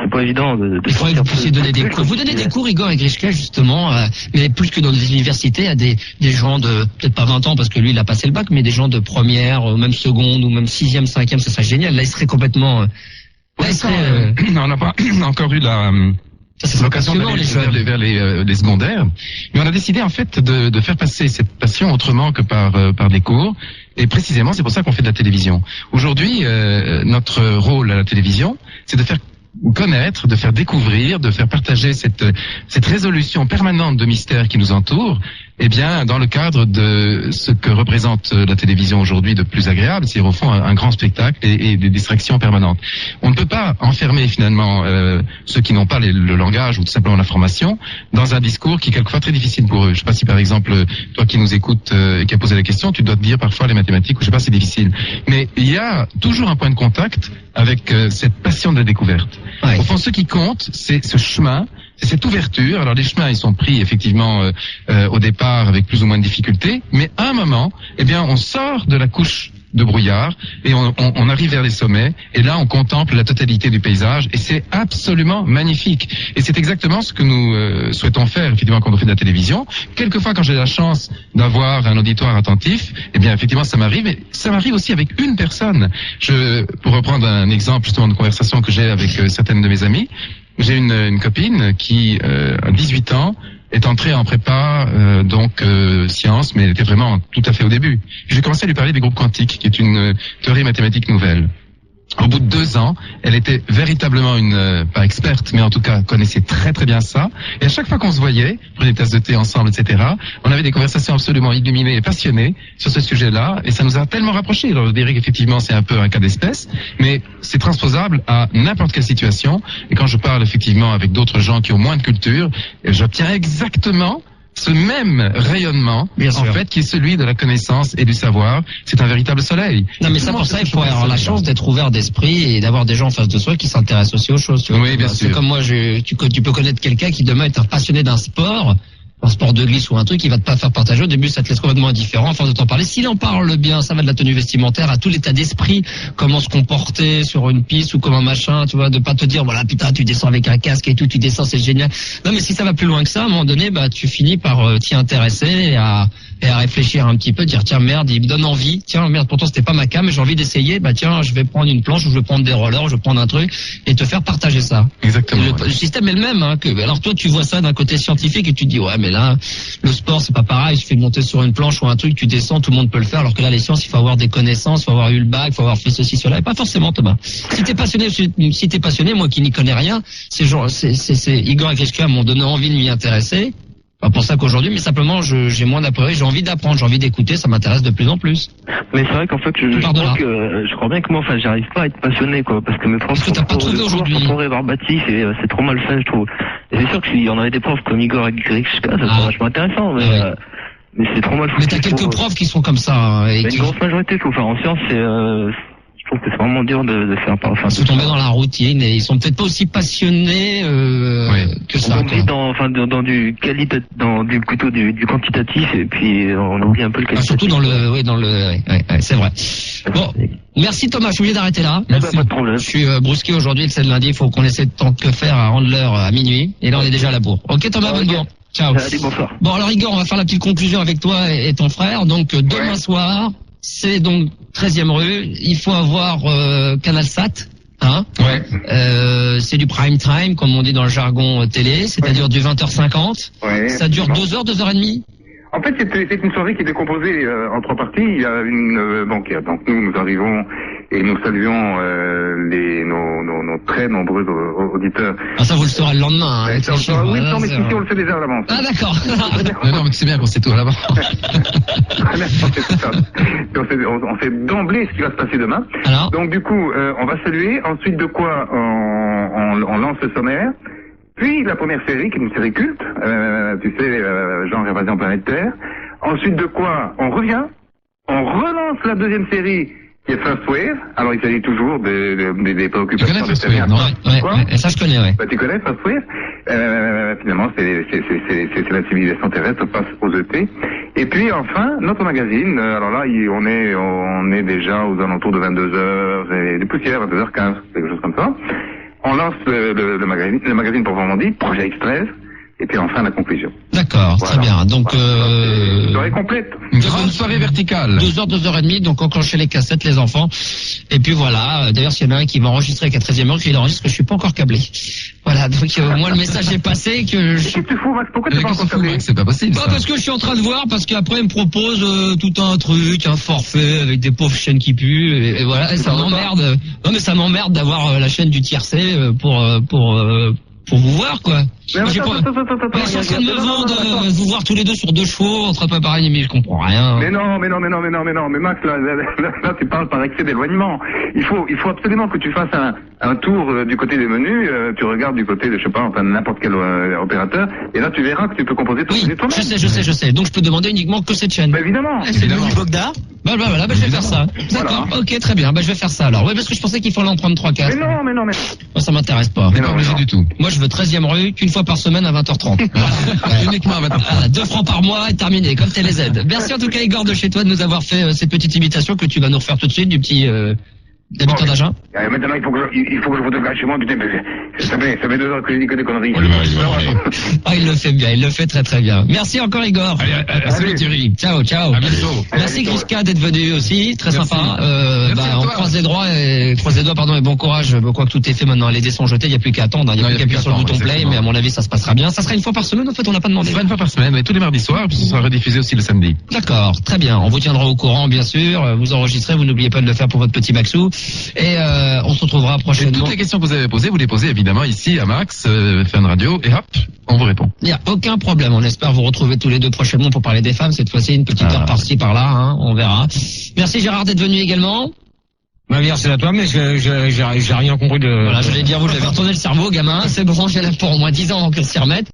c'est pas évident de il faudrait que vous puissiez donner des cours. Vous donnez des cours, Igor et Grishka, justement, mais plus que dans des universités, à des gens de, peut-être pas 20 ans, parce que lui, il a passé le bac, mais des gens de première, même seconde, ou même 6e, 5e, ce serait génial. Là, il serait complètement... on n'a pas encore eu l'occasion d'aller vers les secondaires, mais on a décidé en fait de faire passer cette passion autrement que par des cours, et précisément c'est pour ça qu'on fait de la télévision. Aujourd'hui, notre rôle à la télévision, c'est de faire connaître, de faire découvrir, de faire partager cette résolution permanente de mystères qui nous entoure, eh bien, dans le cadre de ce que représente la télévision aujourd'hui de plus agréable, c'est au fond un grand spectacle et des distractions permanentes. On ne peut pas enfermer finalement ceux qui n'ont pas le langage ou tout simplement l'information dans un discours qui est quelquefois très difficile pour eux. Je ne sais pas si par exemple, toi qui nous écoutes et qui as posé la question, tu dois te dire parfois les mathématiques, ou je ne sais pas, c'est difficile. Mais il y a toujours un point de contact avec cette passion de la découverte. Ouais. Au fond, ce qui compte, c'est ce chemin, c'est cette ouverture. Alors les chemins, ils sont pris effectivement au départ avec plus ou moins de difficultés, mais à un moment, eh bien, on sort de la couche de brouillard et on arrive vers les sommets et là on contemple la totalité du paysage et c'est absolument magnifique et c'est exactement ce que nous souhaitons faire effectivement quand on fait de la télévision. Quelquefois quand j'ai la chance d'avoir un auditoire attentif, eh bien effectivement ça m'arrive, mais ça m'arrive aussi avec une personne. Pour reprendre un exemple justement de conversation que j'ai avec certaines de mes amies, j'ai une copine qui a 18 ans est entrée en prépa, sciences, mais elle était vraiment tout à fait au début. J'ai commencé à lui parler des groupes quantiques, qui est une théorie mathématique nouvelle. Au bout de 2 ans, elle était véritablement pas experte, mais en tout cas connaissait très très bien ça. Et à chaque fois qu'on se voyait, on prenait des tasses de thé ensemble, etc., on avait des conversations absolument illuminées et passionnées sur ce sujet-là, et ça nous a tellement rapprochés. Alors je dirais qu'effectivement c'est un peu un cas d'espèce, mais c'est transposable à n'importe quelle situation. Et quand je parle effectivement avec d'autres gens qui ont moins de culture, j'obtiens exactement ce même rayonnement, en fait, qui est celui de la connaissance et du savoir. C'est un véritable soleil. Non, mais ça, pour ça, il faut avoir la chance d'être ouvert d'esprit et d'avoir des gens en face de soi qui s'intéressent aussi aux choses. Tu vois, oui, bien sûr. C'est comme moi, tu peux connaître quelqu'un qui demain est un passionné d'un sport de glisse ou un truc, il va te pas faire partager. Au début, ça te laisse complètement indifférent. À force de t'en parler, s'il en parle bien, ça va de la tenue vestimentaire à tout l'état d'esprit, comment se comporter sur une piste ou comme un machin, tu vois, de pas te dire, voilà, putain, tu descends avec un casque et tout, tu descends, c'est génial. Non, mais si ça va plus loin que ça, à un moment donné, tu finis par t'y intéresser et à réfléchir un petit peu, dire, tiens, merde, il me donne envie. Tiens, merde, pourtant c'était pas ma cam, mais j'ai envie d'essayer. Tiens, je vais prendre une planche ou je vais prendre des rollers, je vais prendre un truc et te faire partager ça. Exactement. Le système est le même, hein, alors toi, tu vois ça d'un côté scientifique et tu te dis, ouais, mais là, le sport, c'est pas pareil. Il suffit de monter sur une planche ou un truc, tu descends, tout le monde peut le faire. Alors que là, les sciences, il faut avoir des connaissances, il faut avoir eu le bac, il faut avoir fait ceci, cela. Et pas forcément, Thomas. Si t'es passionné, moi qui n'y connais rien, c'est Igor et Grishka m'ont donné envie de m'y intéresser. Pas pour ça qu'aujourd'hui, mais simplement, j'ai moins d'a priori, j'ai envie d'apprendre, j'ai envie d'écouter, ça m'intéresse de plus en plus. Mais c'est vrai qu'en fait, je crois bien que moi, j'arrive pas à être passionné, quoi, parce que mes profs sont trop rébarbatifs et c'est trop mal fait, je trouve. Et c'est sûr que s'il y en avait des profs comme Igor et Grishka, ça serait vachement intéressant, mais c'est trop mal foutu. Mais t'as quelques profs qui sont comme ça, hein, et une grosse majorité, je trouve. Enfin, en science, je trouve que c'est vraiment dur de faire part. Ils sont tombés dans la routine et ils sont peut-être pas aussi passionnés que ça. On oublie plutôt du quantitatif et puis on oublie un peu le qualitatif. Surtout c'est vrai. Bon, merci Thomas, je suis obligé d'arrêter là. Pas de problème. Je suis brusqué aujourd'hui, c'est le lundi, il faut qu'on essaie de tant que faire à rendre l'heure à minuit. Et là on est déjà à la bourre. Ok Thomas, bonne bourre. Ciao. Allez, bonsoir. Bon alors Igor, on va faire la petite conclusion avec toi et ton frère. Donc demain soir, c'est donc 13e rue, il faut avoir CanalSat, hein. Ouais. C'est du prime time, comme on dit dans le jargon télé, c'est-à-dire du 20h50. Ouais. Ça dure 2 heures, 2 heures et demie. En fait, c'est une soirée qui était composée en 3 parties. Il y a donc nous arrivons et nous saluons nos très nombreux auditeurs. Ah, ça vous le saurez le lendemain. Hein, oui, non, mais si on le fait déjà à l'avance. Ah d'accord. non, mais c'est bien qu'on sait tout à l'avance. On sait d'emblée ce qui va se passer demain. Alors donc du coup, on va saluer. Ensuite de quoi, on lance le sommaire. Puis la première série, qui est une série culte, tu sais, genre Invasion Planète Terre. Ensuite de quoi, on revient, on relance la deuxième série, qui est First Wave. Alors il s'agit toujours des préoccupations. Tu connais First Wave, non? Ouais, ça je connais, ouais. Tu connais First Wave. Finalement, c'est la civilisation terrestre face aux ET. Et puis enfin, notre magazine. Alors là, on est déjà aux alentours de 22h, des poussières, 22h15, quelque chose comme ça. On lance le magazine pour Vendredi, Projet X13, et puis enfin la conclusion. D'accord, voilà. Très bien. Donc, une soirée complète. Une grande soirée verticale. 2 heures, 2 heures et demie, donc enclenchez les cassettes, les enfants. Et puis voilà, d'ailleurs, s'il y en a un qui va enregistrer avec la 13e heure, qu'il enregistre que je suis pas encore câblé. Voilà, donc moi le message est passé que je suis... Pourquoi t'es pas encore câblé? C'est pas possible. Bah, parce que je suis en train de voir, parce qu'après il me propose tout un truc, un forfait avec des pauvres chaînes qui puent, et voilà, et ça m'emmerde. Non mais ça m'emmerde d'avoir la chaîne du tiercé pour vous voir, quoi. Ils sont en train de me vendre, vous voir tous les deux sur 2 chevaux, entre pareil, mais je comprends rien. Mais Max, là, tu parles par excès d'éloignement. Il faut absolument que tu fasses un tour du côté des menus, tu regardes du côté de, je sais pas, enfin n'importe quel opérateur, et là tu verras que tu peux composer ton musique toi-même. Je sais. Donc je peux demander uniquement que cette chaîne. Bah, évidemment. C'est le menu Bogda. Voilà, je vais faire ça. D'accord, ok, très bien. Je vais faire ça alors. Oui, parce que je pensais qu'il fallait en prendre 3-4. Mais non. Moi, ça m'intéresse pas. Mais pas obligé du tout. Moi, je veux 13e rue, qu'une fois par semaine à 20h30. Uniquement à 20h30. 2 francs par mois et terminé, comme TéléZ. Merci en tout cas, Igor de chez toi, de nous avoir fait cette petite imitation que tu vas nous refaire tout de suite du petit d'habitant d'Agen. Maintenant, il faut que je photographie chez moi, putain, ça fait 2 heures que je dis que des conneries. Il le fait bien, il le fait très très bien. Merci encore, Igor. Salut Thierry. Ciao. À bientôt. Merci Grishka d'être venu aussi, très sympa. On croise les doigts et bon courage. Quoi que tout est fait maintenant, les dés sont jetés, il n'y a plus qu'à attendre. Il n'y a plus qu'à appuyer sur le bouton play, mais à mon avis, ça se passera bien. Ça sera une fois par semaine, en fait, on n'a pas demandé. Ça sera une fois par semaine, mais tous les mardis soirs, puis ce sera rediffusé aussi le samedi. D'accord, très bien. On vous tiendra au courant, bien sûr. Vous enregistrez, vous n'oubliez pas de le faire pour votre petit Maxou. Et on se retrouvera prochainement. Et toutes les questions que vous avez posées, vous les posez évidemment ici à Max, Fun Radio, et hop, on vous répond. Il n'y a aucun problème. On espère vous retrouver tous les deux prochainement pour parler des femmes. Cette fois-ci, une petite heure par-ci, par-là, on verra. Merci Gérard d'être venu également. Merci à toi, mais j'ai rien compris de... Voilà, je voulais dire, vous l'avez retourné le cerveau, gamin. C'est bon, j'ai là pour au moins 10 ans avant qu'on s'y remette.